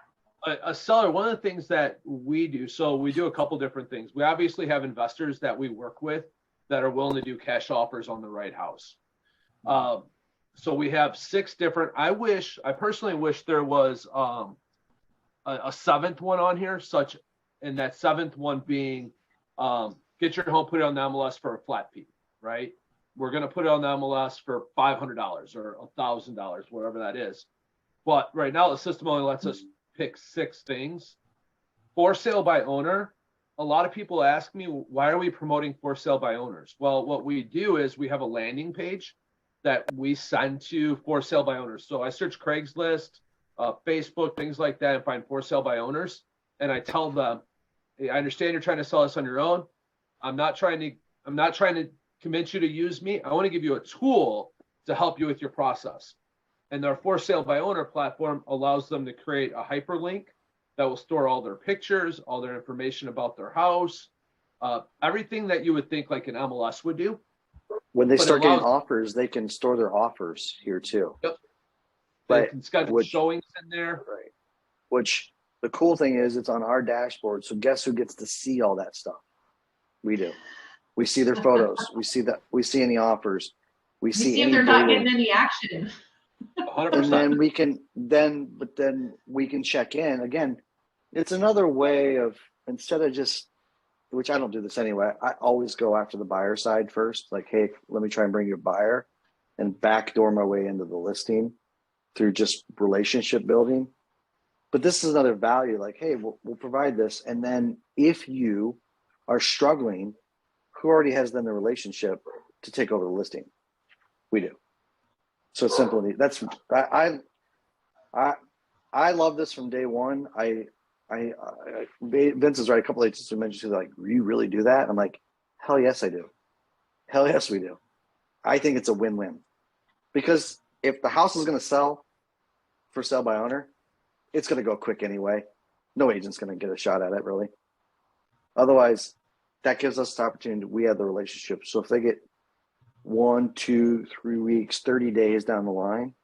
[SPEAKER 1] a seller, one of the things that we do, so we do a couple different things. We obviously have investors that we work with that are willing to do cash offers on the right house. So we have 6 different. I personally wish there was a 7th one on here, and that 7th one being get your home, put it on the MLS for a flat fee, right? We're going to put it on the MLS for $500 or $1,000, whatever that is. But right now the system only lets us pick 6 things. For sale by owner, a lot of people ask me, why are we promoting for sale by owners? Well, what we do is we have a landing page that we send to for sale by owners. So I search Craigslist, Facebook, things like that, and find for sale by owners. And I tell them, hey, I understand you're trying to sell this on your own. I'm not trying to convince you to use me. I want to give you a tool to help you with your process. And our for sale by owner platform allows them to create a hyperlink that will store all their pictures, all their information about their house, everything that you would think like an MLS would do.
[SPEAKER 5] When they
[SPEAKER 1] But it
[SPEAKER 5] start getting
[SPEAKER 1] allows-
[SPEAKER 5] offers, they can store their offers here too.
[SPEAKER 1] Yep. They
[SPEAKER 5] But
[SPEAKER 1] can schedule
[SPEAKER 5] which-
[SPEAKER 1] showings in there.
[SPEAKER 5] Right. Which the cool thing is it's on our dashboard. So guess who gets to see all that stuff? We do. We see their photos. We see any offers. We
[SPEAKER 3] You
[SPEAKER 5] see
[SPEAKER 3] see if
[SPEAKER 5] any
[SPEAKER 3] they're not
[SPEAKER 5] dating.
[SPEAKER 3] getting any action.
[SPEAKER 1] 100%.
[SPEAKER 5] And then we can we can check in again. It's another way of, instead of just, which I don't do this anyway, I always go after the buyer side first. Like, hey, let me try and bring you a buyer, and backdoor my way into the listing through just relationship building. But this is another value, like, hey, we'll provide this. And then if you are struggling, who already has then the relationship to take over the listing? We do. So it's simple. That's I love this from day one. Vince is right. A couple of agents mentioned, like, you really do that? I'm like, hell yes, I do. Hell yes, we do. I think it's a win-win, because if the house is going to sell for sale by owner, it's going to go quick anyway. No agent's going to get a shot at it, really. Otherwise, that gives us the opportunity. We have the relationship. So if they get 1, 2, 3 weeks, 30 days down the line,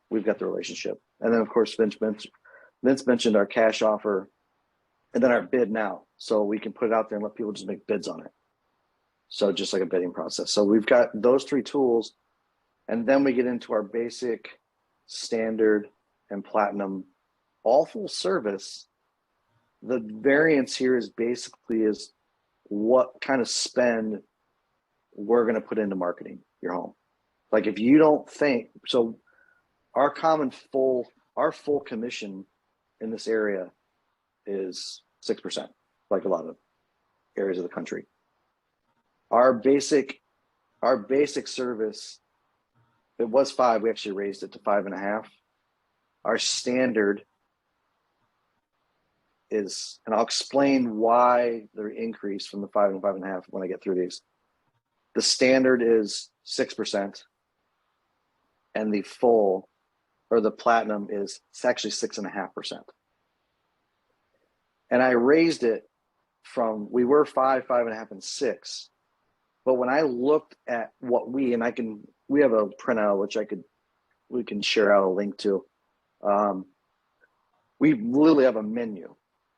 [SPEAKER 5] we've got the relationship. And then, of course, Vince mentioned our cash offer and then our bid now. So we can put it out there and let people just make bids on it. So just like a bidding process. So we've got those 3 tools. And then we get into our basic, standard, and platinum, all full service. The variance here is basically is what kind of spend we're going to put into marketing your home. Like, if you don't think so, our full commission in this area is 6%, like a lot of areas of the country. Our basic service, it was 5. We actually raised it to 5.5. Our standard is, and I'll explain why the increase from the 5 and 5.5 when I get through these. The standard is 6%, and the full, or the platinum, is, it's actually 6.5%. And I raised it from, we were 5, 5.5, and 6. But when I looked at what we have a printout which we can share out a link to. We literally have a menu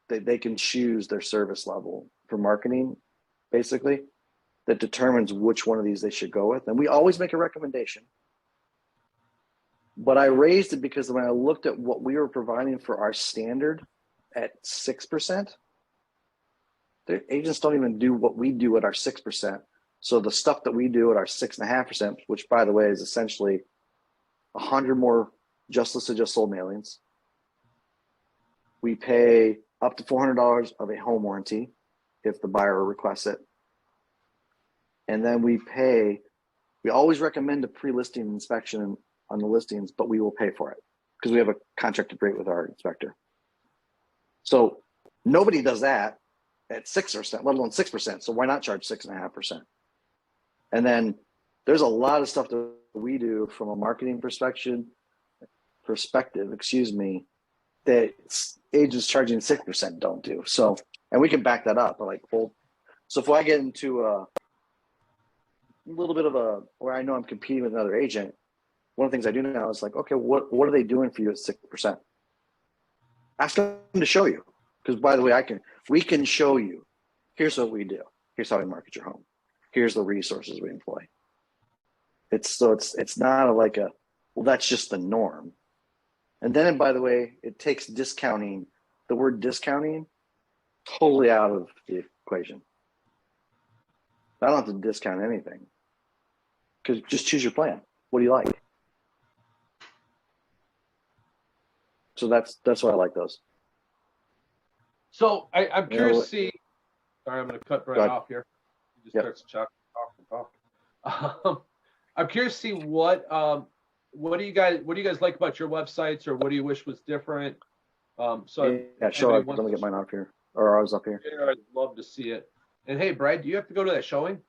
[SPEAKER 5] that they can choose their service level for marketing, basically, that determines which one of these they should go with. And we always make a recommendation. But I raised it because when I looked at what we were providing for our standard at 6%, the agents don't even do what we do at our 6%. So the stuff that we do at our 6.5%, which, by the way, is essentially 100 more just listed, just sold mailings. We pay up to $400 of a home warranty if the buyer requests it. And then we always recommend a pre-listing inspection on the listings, but we will pay for it because we have a contracted rate with our inspector. So nobody does that at 6%, let alone 6%. So why not charge 6.5%? And then there's a lot of stuff that we do from a marketing perspective, that agents charging 6% don't do. So, and we can back that up. So if I get into a little bit of where I know I'm competing with another agent, one of the things I do now is like, okay, what are they doing for you at 6%? Ask them to show you. Because, by the way, we can show you. Here's what we do. Here's how we market your home. Here's the resources we employ. It's not well, that's just the norm. And then, by the way, it takes discounting, the word discounting, totally out of the equation. I don't have to discount anything, because just choose your plan. What do you like? So that's why I like those.
[SPEAKER 1] So I'm curious to see. Sorry, I'm going to cut right off here. You just starts talking. I'm curious to see what do you guys like about your websites, or what do you wish was different? So
[SPEAKER 5] yeah, sure. Let me get mine up here, or I was up here.
[SPEAKER 1] I'd love to see it. And hey, Brad, do you have to go to that showing?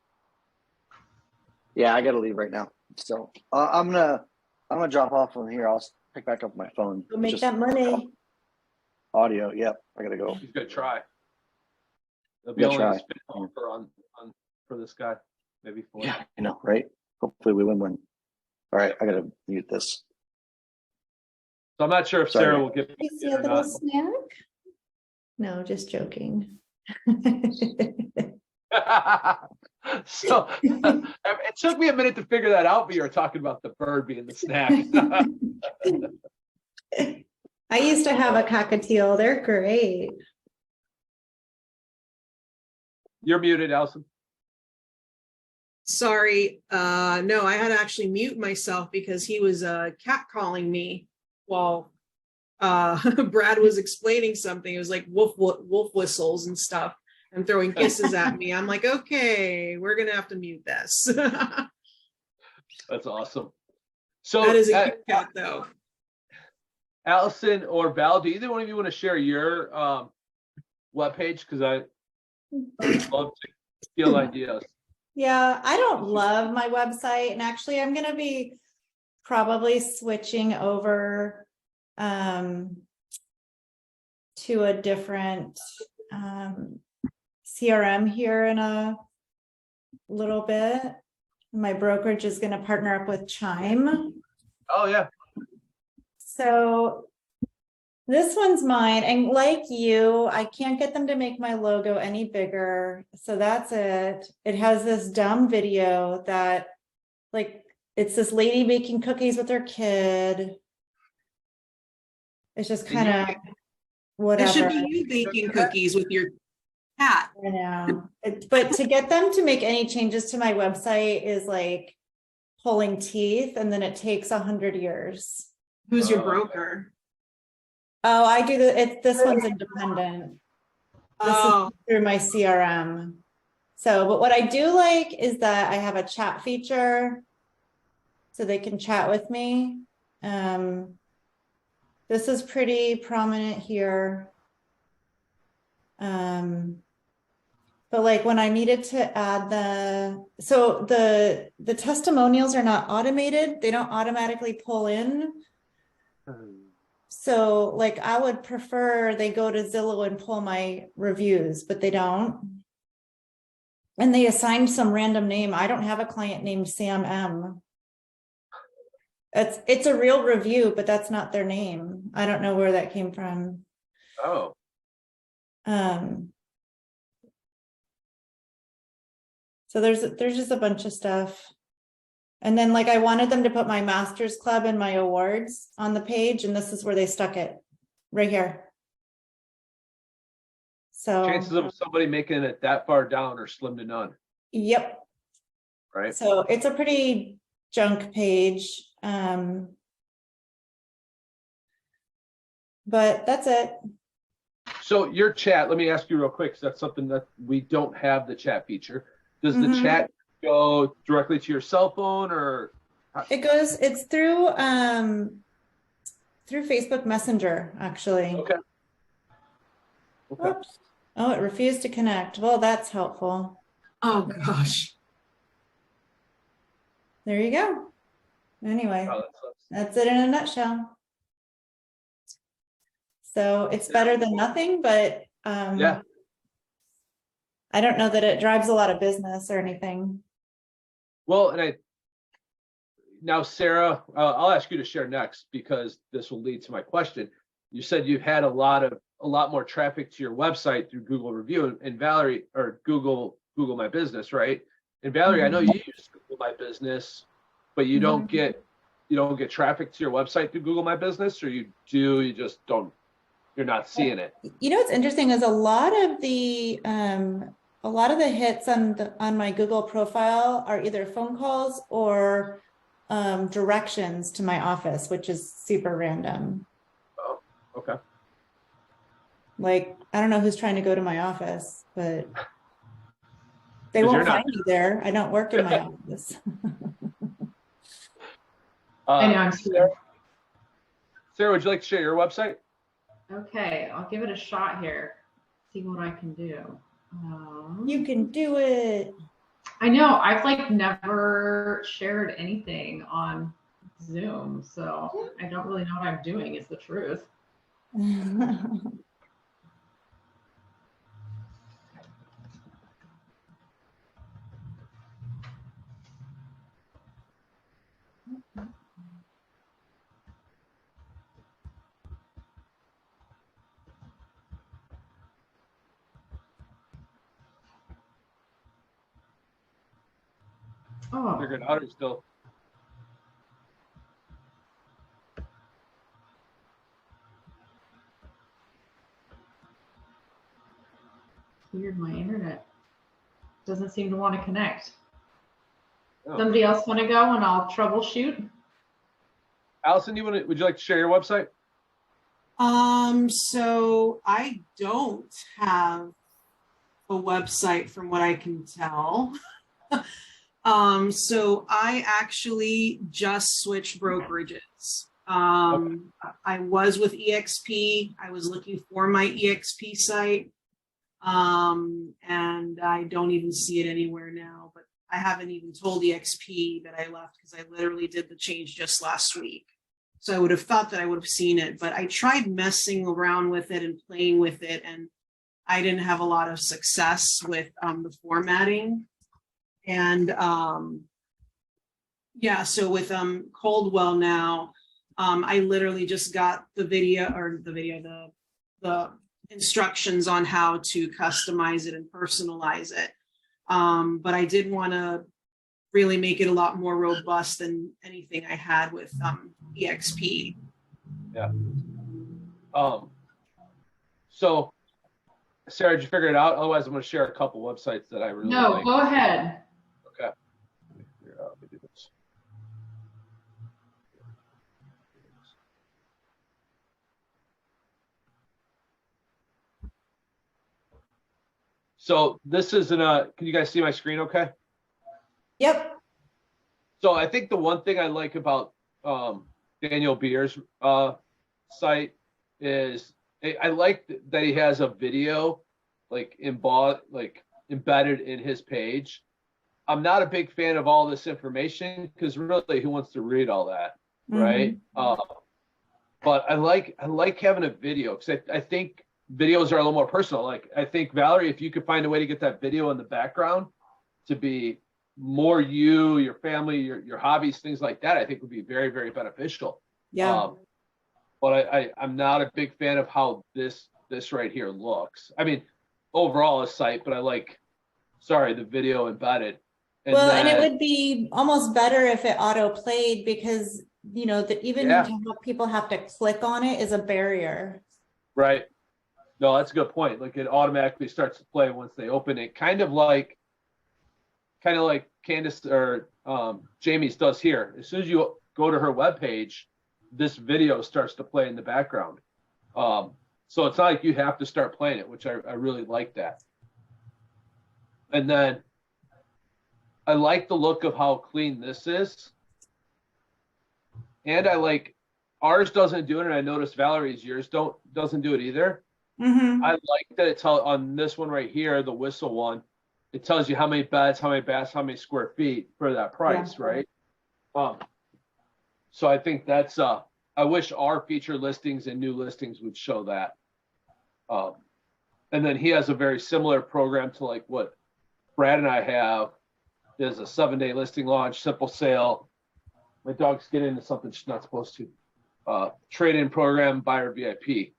[SPEAKER 5] Yeah, I gotta leave right now. So I'm gonna drop off from here. I'll pick back up my phone.
[SPEAKER 4] Go make
[SPEAKER 5] Just
[SPEAKER 4] that money.
[SPEAKER 5] audio. Yep, I gotta go.
[SPEAKER 1] He's gonna try. It'll be
[SPEAKER 5] Gonna
[SPEAKER 1] only a
[SPEAKER 5] try.
[SPEAKER 1] spin offer on for this guy, maybe 4.
[SPEAKER 5] Yeah, you know, right? Hopefully we win. All right, I gotta mute this.
[SPEAKER 1] So I'm not sure if
[SPEAKER 5] Sorry.
[SPEAKER 1] Sarah will get
[SPEAKER 4] You see a
[SPEAKER 1] or
[SPEAKER 4] little
[SPEAKER 1] not.
[SPEAKER 4] snack? No, just joking.
[SPEAKER 1] So it took me a minute to figure that out, but you were talking about the bird being the snack.
[SPEAKER 4] I used to have a cockatiel. They're great.
[SPEAKER 1] You're muted, Allison.
[SPEAKER 2] Sorry. No, I had to actually mute myself because he was catcalling me while Brad was explaining something. It was like wolf whistles and stuff and throwing kisses at me. I'm like, okay, we're gonna have to mute this.
[SPEAKER 1] That's awesome. So
[SPEAKER 2] That is a cute cat, though.
[SPEAKER 1] Allison or Val, do either one of you want to share your webpage? Because I love to steal ideas.
[SPEAKER 4] Yeah, I don't love my website, and actually I'm going to be probably switching over to a different CRM here in a little bit. My brokerage is going to partner up with Chime.
[SPEAKER 1] Oh yeah.
[SPEAKER 4] So this one's mine, and like you, I can't get them to make my logo any bigger. So that's it. It has this dumb video that, like, it's this lady making cookies with her kid. It's just kind of whatever.
[SPEAKER 2] It should be you baking cookies with your cat.
[SPEAKER 4] I know. But to get them to make any changes to my website is like pulling teeth, and then it takes 100 years.
[SPEAKER 2] Who's your broker?
[SPEAKER 4] Oh, I do this one's independent. This is through my CRM. So, but what I do like is that I have a chat feature so they can chat with me. This is pretty prominent here. But like when I needed to add the testimonials are not automated. They don't automatically pull in. So like I would prefer they go to Zillow and pull my reviews, but they don't. And they assigned some random name. I don't have a client named Sam M. It's a real review, but that's not their name. I don't know where that came from.
[SPEAKER 1] Oh.
[SPEAKER 4] So there's just a bunch of stuff. And then like I wanted them to put my master's club and my awards on the page, and this is where they stuck it, right here. So
[SPEAKER 1] Chances of somebody making it that far down are slim to none.
[SPEAKER 4] Yep.
[SPEAKER 1] Right.
[SPEAKER 4] So it's a pretty junk page. But that's it.
[SPEAKER 1] So your chat, let me ask you real quick, because that's something that we don't have the chat feature. Does the chat go directly to your cell phone, or?
[SPEAKER 4] It's through Facebook Messenger, actually.
[SPEAKER 1] Okay. Okay.
[SPEAKER 4] Oops. Oh, it refused to connect. Well, that's helpful.
[SPEAKER 2] Oh gosh.
[SPEAKER 4] There you go. Anyway,
[SPEAKER 1] Oh, that sucks.
[SPEAKER 4] that's it in a nutshell. So it's better than nothing, but
[SPEAKER 1] Yeah.
[SPEAKER 4] I don't know that it drives a lot of business or anything.
[SPEAKER 1] Well, and now Sarah, I'll ask you to share next, because this will lead to my question. You said you've had a lot more traffic to your website through Google review, and Valerie, or Google My Business, right? And Valerie, I know you use Google My Business, but you don't get traffic to your website through Google My Business, or you do, you just don't, you're not seeing it.
[SPEAKER 4] You know what's interesting is a lot of the hits on my Google profile are either phone calls or directions to my office, which is super random.
[SPEAKER 1] Oh, okay.
[SPEAKER 4] Like, I don't know who's trying to go to my office, but they won't find me there. I don't work in my office.
[SPEAKER 3] I know, I'm
[SPEAKER 1] Sarah, would you like to share your website?
[SPEAKER 3] Okay, I'll give it a shot here. See what I can do.
[SPEAKER 4] You can do it.
[SPEAKER 3] I know. I've like never shared anything on Zoom, so I don't really know what I'm doing, is the truth. Oh,
[SPEAKER 1] Figured out or still.
[SPEAKER 3] weird. My internet doesn't seem to want to connect.
[SPEAKER 1] Oh.
[SPEAKER 3] Somebody else want to go and I'll troubleshoot?
[SPEAKER 1] Allison, would you like to share your website?
[SPEAKER 2] So I don't have a website from what I can tell. So I actually just switched brokerages. I was with EXP. I was looking for my EXP site. And I don't even see it anywhere now, but I haven't even told EXP that I left because I literally did the change just last week. So I would have thought that I would have seen it, but I tried messing around with it and playing with it, and I didn't have a lot of success with the formatting. And yeah, so with Coldwell now, I literally just got the instructions on how to customize it and personalize it. But I did want to really make it a lot more robust than anything I had with EXP.
[SPEAKER 1] Yeah. So Sarah, did you figure it out? Otherwise, I'm going to share a couple websites that I really like.
[SPEAKER 3] No, go ahead.
[SPEAKER 1] Okay. Let me figure out how to do this. So this is can you guys see my screen okay?
[SPEAKER 4] Yep.
[SPEAKER 1] So I think the one thing I like about Daniel Beer's site is I like that he has a video like embedded in his page. I'm not a big fan of all this information because really, who wants to read all that, right? But I like having a video because I think videos are a little more personal. Like I think Valerie, if you could find a way to get that video in the background to be more you, your family, your hobbies, things like that, I think would be very, very beneficial.
[SPEAKER 4] Yeah.
[SPEAKER 1] But I'm not a big fan of how this right here looks. I mean, overall a site, but I like, the video embedded. And
[SPEAKER 4] and it would be almost better if it auto played because, you know, even to have people have to click on it is a barrier.
[SPEAKER 1] Right. No, that's a good point. Like it automatically starts to play once they open it, kind of like Candace or Jamie's does here. As soon as you go to her webpage, this video starts to play in the background. So it's not like you have to start playing it, which I really like that. And then I like the look of how clean this is. And I like ours doesn't do it, and I noticed Valerie's yours doesn't do it either. I like that it tells on this one right here, the whistle one, it tells you how many beds, how many baths, how many square feet for that price, right? So I think that's I wish our feature listings and new listings would show that. And then he has a very similar program to like what Brad and I have. There's a 7-day listing launch, simple sale. My dog's getting into something she's not supposed to. Trade-in program, buyer VIP.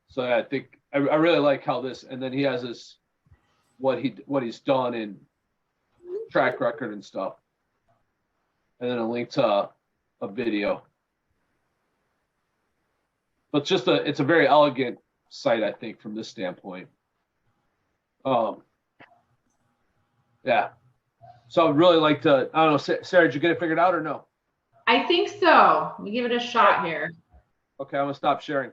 [SPEAKER 1] So I think I really like how this, and then he has this what he's done in track record and stuff, and then a link to a video. But it's a very elegant site, I think, from this standpoint. Yeah. So I'd really like to, I don't know, Sarah, did you get it figured out or no?
[SPEAKER 3] I think so. Let me give it a shot here.
[SPEAKER 1] Okay, I'm gonna stop sharing.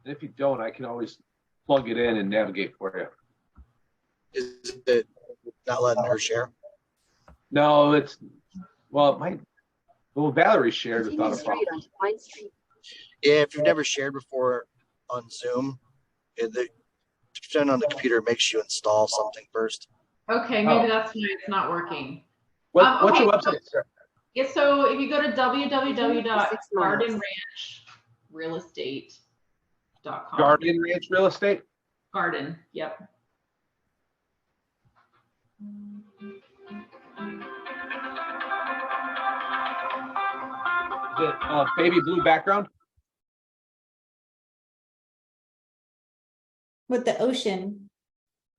[SPEAKER 1] And if you don't, I can always plug it in and navigate for you.
[SPEAKER 6] Is it not letting her share?
[SPEAKER 1] No, it might. Well, Valerie shared without a problem.
[SPEAKER 6] Yeah, if you've never shared before, on Zoom. To turn on the computer makes you install something first.
[SPEAKER 3] Okay, maybe that's why it's not working.
[SPEAKER 1] What's your
[SPEAKER 3] Okay,
[SPEAKER 1] website, sir?
[SPEAKER 3] Yeah, so if you go to
[SPEAKER 2] 6 miles.
[SPEAKER 3] www.gardenranchrealestate.com.
[SPEAKER 1] Guardian Ranch Real Estate?
[SPEAKER 3] Garden, yep.
[SPEAKER 1] Is it baby blue background?
[SPEAKER 4] With the ocean.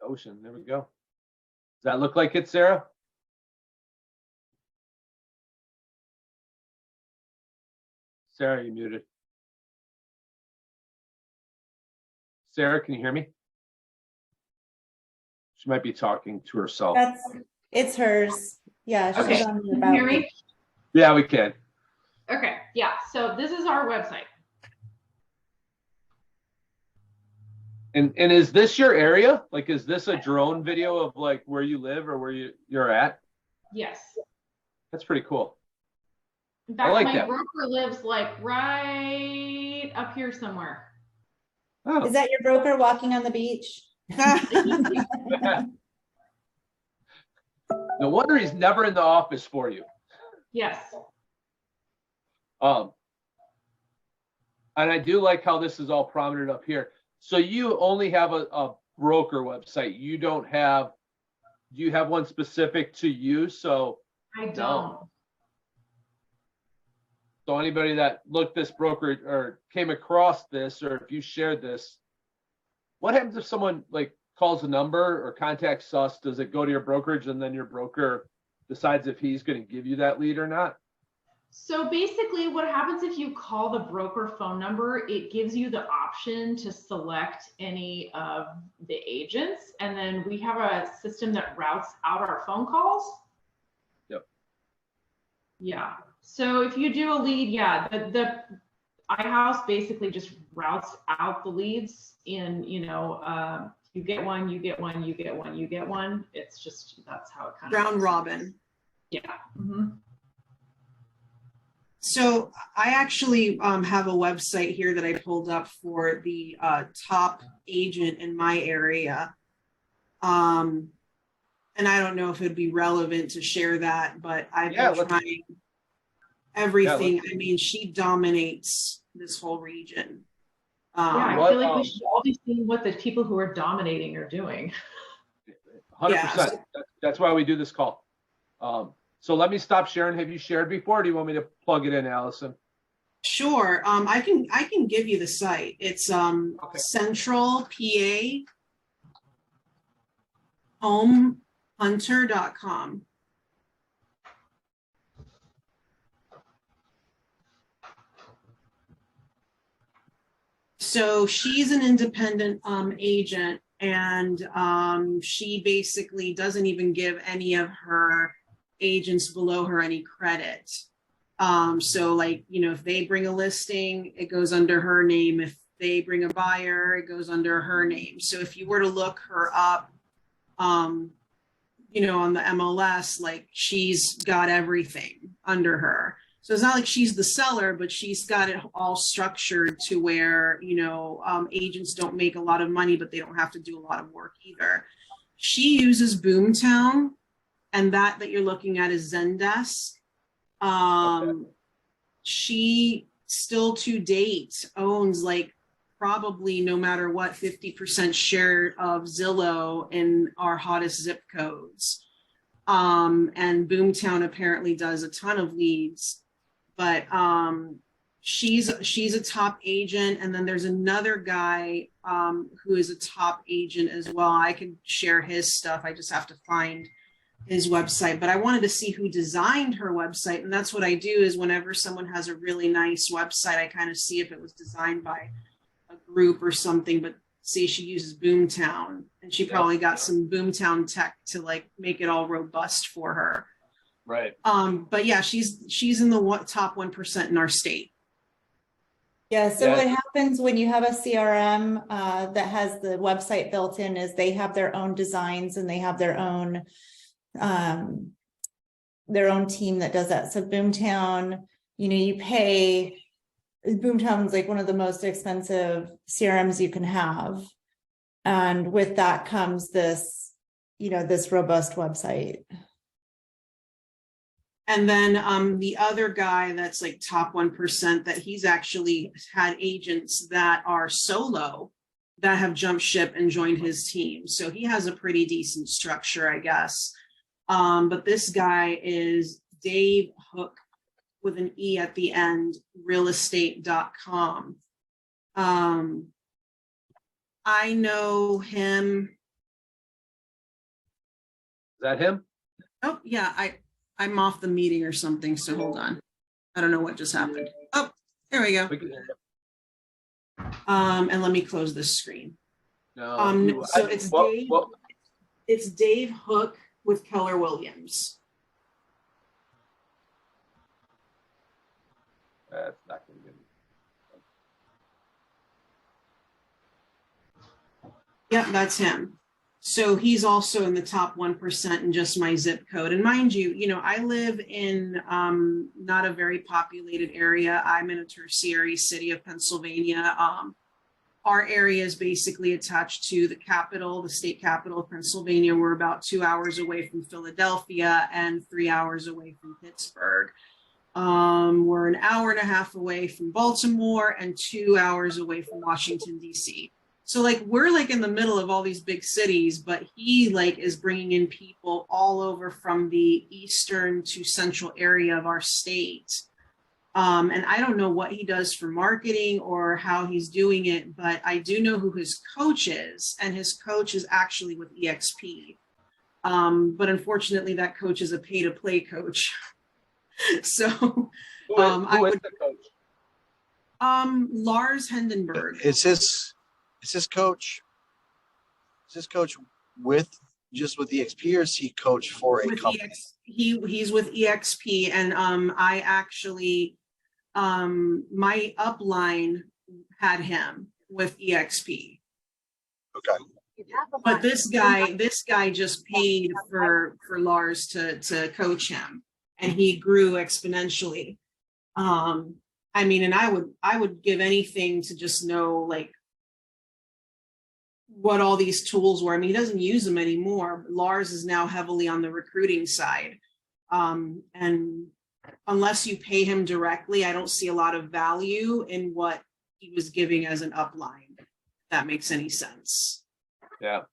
[SPEAKER 1] Ocean, there we go. Does that look like it, Sarah? Sarah, you muted. Sarah, can you hear me? She might be talking to herself.
[SPEAKER 4] It's hers. Yeah, she's
[SPEAKER 3] Okay,
[SPEAKER 4] on the
[SPEAKER 3] can you
[SPEAKER 4] about
[SPEAKER 3] hear me?
[SPEAKER 1] Yeah, we can.
[SPEAKER 3] Okay, yeah, so this is our website.
[SPEAKER 1] And is this your area? Like, is this a drone video of like where you live or where you're at?
[SPEAKER 3] Yes.
[SPEAKER 1] That's pretty cool.
[SPEAKER 3] In fact,
[SPEAKER 1] I like
[SPEAKER 3] my
[SPEAKER 1] that.
[SPEAKER 3] broker lives like right up here somewhere.
[SPEAKER 1] Oh.
[SPEAKER 4] Is that your broker walking on the beach?
[SPEAKER 1] No wonder he's never in the office for you.
[SPEAKER 3] Yes.
[SPEAKER 1] And I do like how this is all prominent up here. So you only have a broker website. You don't have, do you have one specific to you? So
[SPEAKER 3] I don't.
[SPEAKER 1] No. So anybody that looked this broker or came across this, or if you shared this, what happens if someone like calls a number or contacts us? Does it go to your brokerage and then your broker decides if he's going to give you that lead or not?
[SPEAKER 3] So basically what happens if you call the broker phone number, it gives you the option to select any of the agents. And then we have a system that routes out our phone calls.
[SPEAKER 1] Yep.
[SPEAKER 3] Yeah. So if you do a lead, yeah, the iHouse basically just routes out the leads in, you get one, you get one, you get one, you get one. It's just, that's how it kind of
[SPEAKER 2] Round robin.
[SPEAKER 3] Yeah. Mm-hmm.
[SPEAKER 2] So I actually have a website here that I pulled up for the top agent in my area. And I don't know if it'd be relevant to share that, but I've been trying everything. I mean, she dominates this whole region.
[SPEAKER 3] Yeah, I feel like we should all be seeing what the people who are dominating are doing.
[SPEAKER 1] 100%.
[SPEAKER 2] Yeah.
[SPEAKER 1] That's why we do this call. So let me stop sharing. Have you shared before? Or do you want me to plug it in, Allison?
[SPEAKER 2] Sure. I can give you the site. It's Central PA homehunter.com. So she's an independent agent, and she basically doesn't even give any of her agents below her any credit. So like, if they bring a listing, it goes under her name. If they bring a buyer, it goes under her name. So if you were to look her up, on the MLS, like she's got everything under her. So it's not like she's the seller, but she's got it all structured to where, agents don't make a lot of money, but they don't have to do a lot of work either. She uses Boomtown, and that you're looking at is Zendesk. She still to date owns like probably no matter what 50% share of Zillow in our hottest zip codes. And Boomtown apparently does a ton of leads, but she's a top agent. And then there's another guy who is a top agent as well. I could share his stuff. I just have to find his website, but I wanted to see who designed her website. And that's what I do is whenever someone has a really nice website, I kind of see if it was designed by a group or something, but see, she uses Boomtown, and she probably got some Boomtown tech to like make it all robust for her.
[SPEAKER 1] Right.
[SPEAKER 2] But yeah, she's in the top 1% in our state.
[SPEAKER 4] Yeah, so what happens when you have a CRM that has the website built in is they have their own designs and they have their own team that does that. So Boomtown, you pay Boomtown's like one of the most expensive CRMs you can have. And with that comes this, this robust website.
[SPEAKER 2] And then the other guy that's like top 1%, that he's actually had agents that are solo that have jumped ship and joined his team. So he has a pretty decent structure, I guess. But this guy is Dave Hook with an E at the end, realestate.com. I know him.
[SPEAKER 1] Is that him?
[SPEAKER 2] Oh, yeah, I'm off the meeting or something, so hold on. I don't know what just happened. Oh, there we go. And let me close this screen.
[SPEAKER 1] No.
[SPEAKER 2] So it's Dave Hook with Keller Williams.
[SPEAKER 1] That's not going to be.
[SPEAKER 2] Yep, that's him. So he's also in the top 1% in just my zip code. And mind you, I live in not a very populated area. I'm in a tertiary city of Pennsylvania. Our area is basically attached to the capital, the state capital of Pennsylvania. We're about 2 hours away from Philadelphia and 3 hours away from Pittsburgh. We're an hour and a half away from Baltimore and 2 hours away from Washington, D.C. So we're in the middle of all these big cities, but he is bringing in people all over from the eastern to central area of our state. And I don't know what he does for marketing or how he's doing it, but I do know who his coach is, and his coach is actually with EXP. But unfortunately, that coach is a pay-to-play coach. So
[SPEAKER 1] Who is the coach?
[SPEAKER 2] Lars Hindenburg.
[SPEAKER 6] Is his coach with EXP, or is he coach for a company?
[SPEAKER 2] He's with EXP, and I actually my upline had him with EXP.
[SPEAKER 6] Okay.
[SPEAKER 2] But this guy just paid for Lars to coach him, and he grew exponentially. And I would give anything to just know what all these tools were. He doesn't use them anymore. Lars is now heavily on the recruiting side. And unless you pay him directly, I don't see a lot of value in what he was giving as an upline, if that makes any sense.
[SPEAKER 1] Yeah.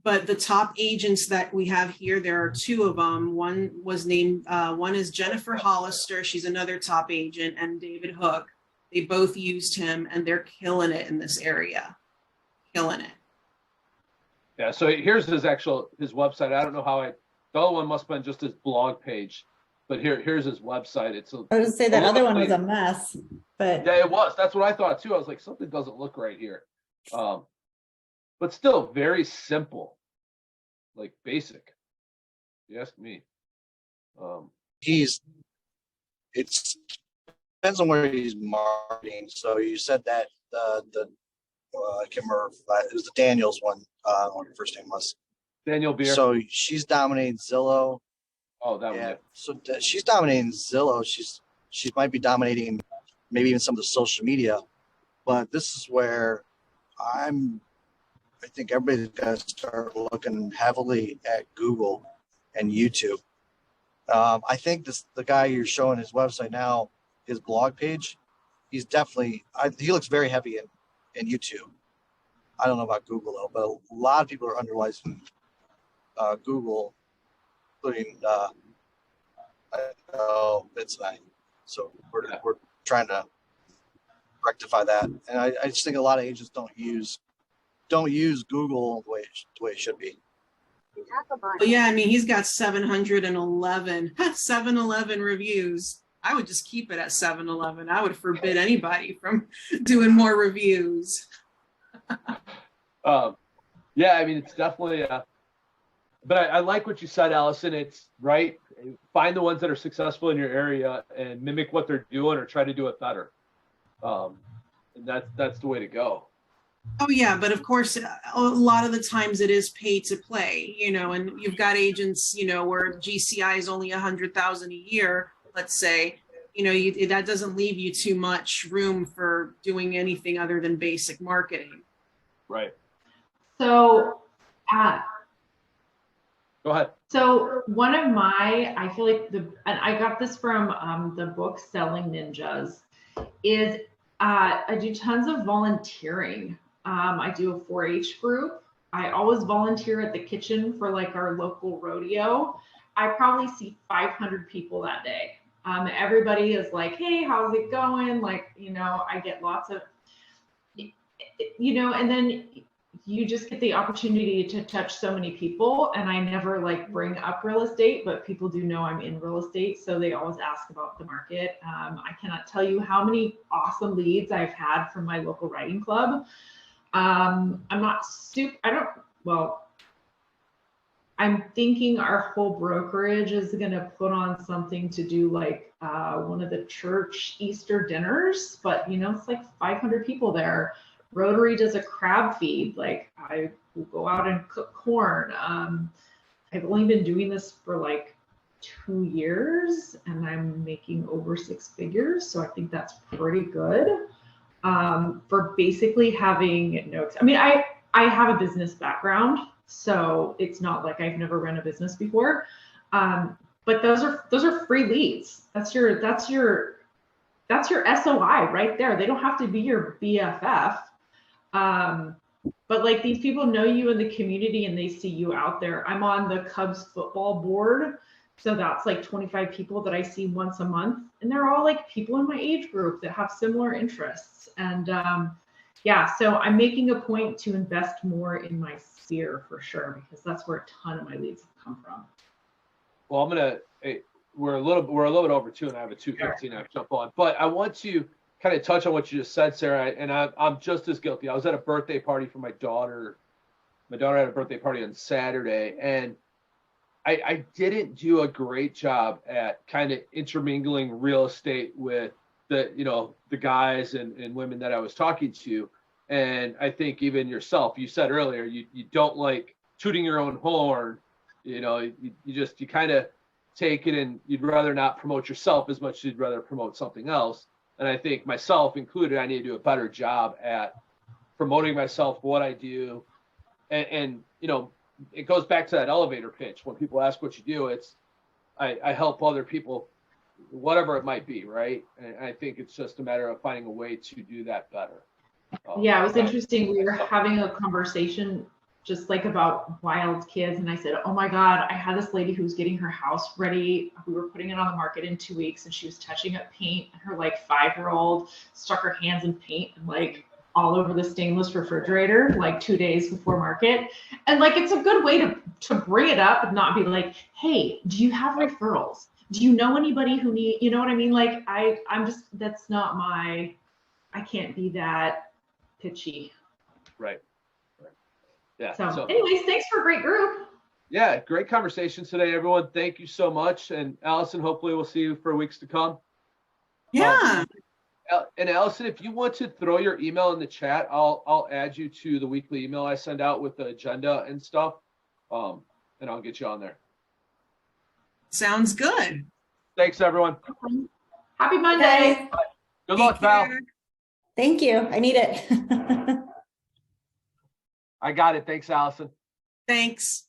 [SPEAKER 2] But the top agents that we have here, there are two of them. One is Jennifer Hollister. She's another top agent, and David Hook. They both used him, and they're killing it in this area. Killing it.
[SPEAKER 1] Yeah. So here's his website. I don't know how the other one must have been just his blog page, but here's his website.
[SPEAKER 4] I was going to say that other one was a mess, but
[SPEAKER 1] yeah, it was. That's what I thought too. I was like, something doesn't look right here. But still very simple, basic. You ask me.
[SPEAKER 6] It depends on where he's marketing. So you said that I can't remember if it was the Daniels one. What her first name was.
[SPEAKER 1] Daniel Beer.
[SPEAKER 6] So she's dominating Zillow.
[SPEAKER 1] Oh, that
[SPEAKER 6] yeah.
[SPEAKER 1] one.
[SPEAKER 6] So she's dominating Zillow. She might be dominating maybe even some of the social media, but this is where I think everybody's got to start looking heavily at Google and YouTube. I think the guy you're showing his website now, his blog page, he's definitely he looks very heavy in YouTube. I don't know about Google though, but a lot of people are underutilizing Google, including Vince and I. So we're trying to rectify that, and I just think a lot of agents don't use Google the way it should be.
[SPEAKER 2] Well, yeah, he's got 711 reviews. I would just keep it at 711. I would forbid anybody from doing more reviews.
[SPEAKER 1] Yeah, it's definitely but I like what you said, Allison. It's right. Find the ones that are successful in your area and mimic what they're doing or try to do it better. And that's the way to go.
[SPEAKER 2] Oh yeah, but of course, a lot of the times it is pay to play, and you've got agents, where GCI is only 100,000 a year, let's say, you know, that doesn't leave you too much room for doing anything other than basic marketing.
[SPEAKER 1] Right.
[SPEAKER 3] So,
[SPEAKER 1] Go ahead.
[SPEAKER 3] so one of my, I feel like and I got this from the book Selling Ninjas, is I do tons of volunteering. I do a 4-H group. I always volunteer at the kitchen for like our local rodeo. I probably see 500 people that day. Everybody is like, hey, how's it going? Like, you know, I get lots of, you know, and then you just get the opportunity to touch so many people. And I never like bring up real estate, but people do know I'm in real estate. So they always ask about the market. I cannot tell you how many awesome leads I've had from my local writing club. I'm not I'm thinking our whole brokerage is going to put on something to do like one of the church Easter dinners, but you know, it's like 500 people there. Rotary does a crab feed. Like I will go out and cook corn. I've only been doing this for like 2 years and I'm making over 6 figures. So I think that's pretty good for basically having no, I mean, I have a business background, so it's not like I've never run a business before. But those are free leads. That's your SOI right there. They don't have to be your BFF. But like these people know you in the community and they see you out there. I'm on the Cubs football board. So that's like 25 people that I see once a month. And they're all like people in my age group that have similar interests. And yeah, so I'm making a point to invest more in my sphere for sure, because that's where a ton of my leads have come from.
[SPEAKER 1] Well, we're a little bit over 2 and I have a 2:15 I have to jump on, but I want to kind of touch on what you just said, Sarah, and I'm just as guilty. I was at a birthday party for my daughter. My daughter had a birthday party on Saturday, and I didn't do a great job at kind of intermingling real estate with the guys and women that I was talking to. And I think even yourself, you said earlier, you don't like tooting your own horn. You kind of take it, and you'd rather not promote yourself as much as you'd rather promote something else. And I think myself included, I need to do a better job at promoting myself, what I do. And it goes back to that elevator pitch. When people ask what you do, it's I help other people, whatever it might be, right? And I think it's just a matter of finding a way to do that better.
[SPEAKER 3] Yeah, it was interesting. We were having a conversation just like about wild kids. And I said, oh my God, I had this lady who was getting her house ready. We were putting it on the market in 2 weeks and she was touching up paint. Her like 5-year-old stuck her hands in paint and like all over the stainless refrigerator, like 2 days before market. And like, it's a good way to bring it up and not be like, hey, do you have referrals? Do you know anybody who you know what I mean? Like I'm just, that's not I can't be that pitchy.
[SPEAKER 1] Right. Yeah.
[SPEAKER 3] So anyways, thanks for a great group.
[SPEAKER 1] Yeah, great conversation today, everyone. Thank you so much. And Allison, hopefully we'll see you for weeks to come.
[SPEAKER 2] Yeah.
[SPEAKER 1] And Allison, if you want to throw your email in the chat, I'll add you to the weekly email I send out with the agenda and stuff. And I'll get you on there.
[SPEAKER 2] Sounds good.
[SPEAKER 1] Thanks, everyone.
[SPEAKER 3] Happy Monday.
[SPEAKER 1] Good luck, Val.
[SPEAKER 4] Thank you. I need it.
[SPEAKER 1] I got it. Thanks, Allison.
[SPEAKER 2] Thanks.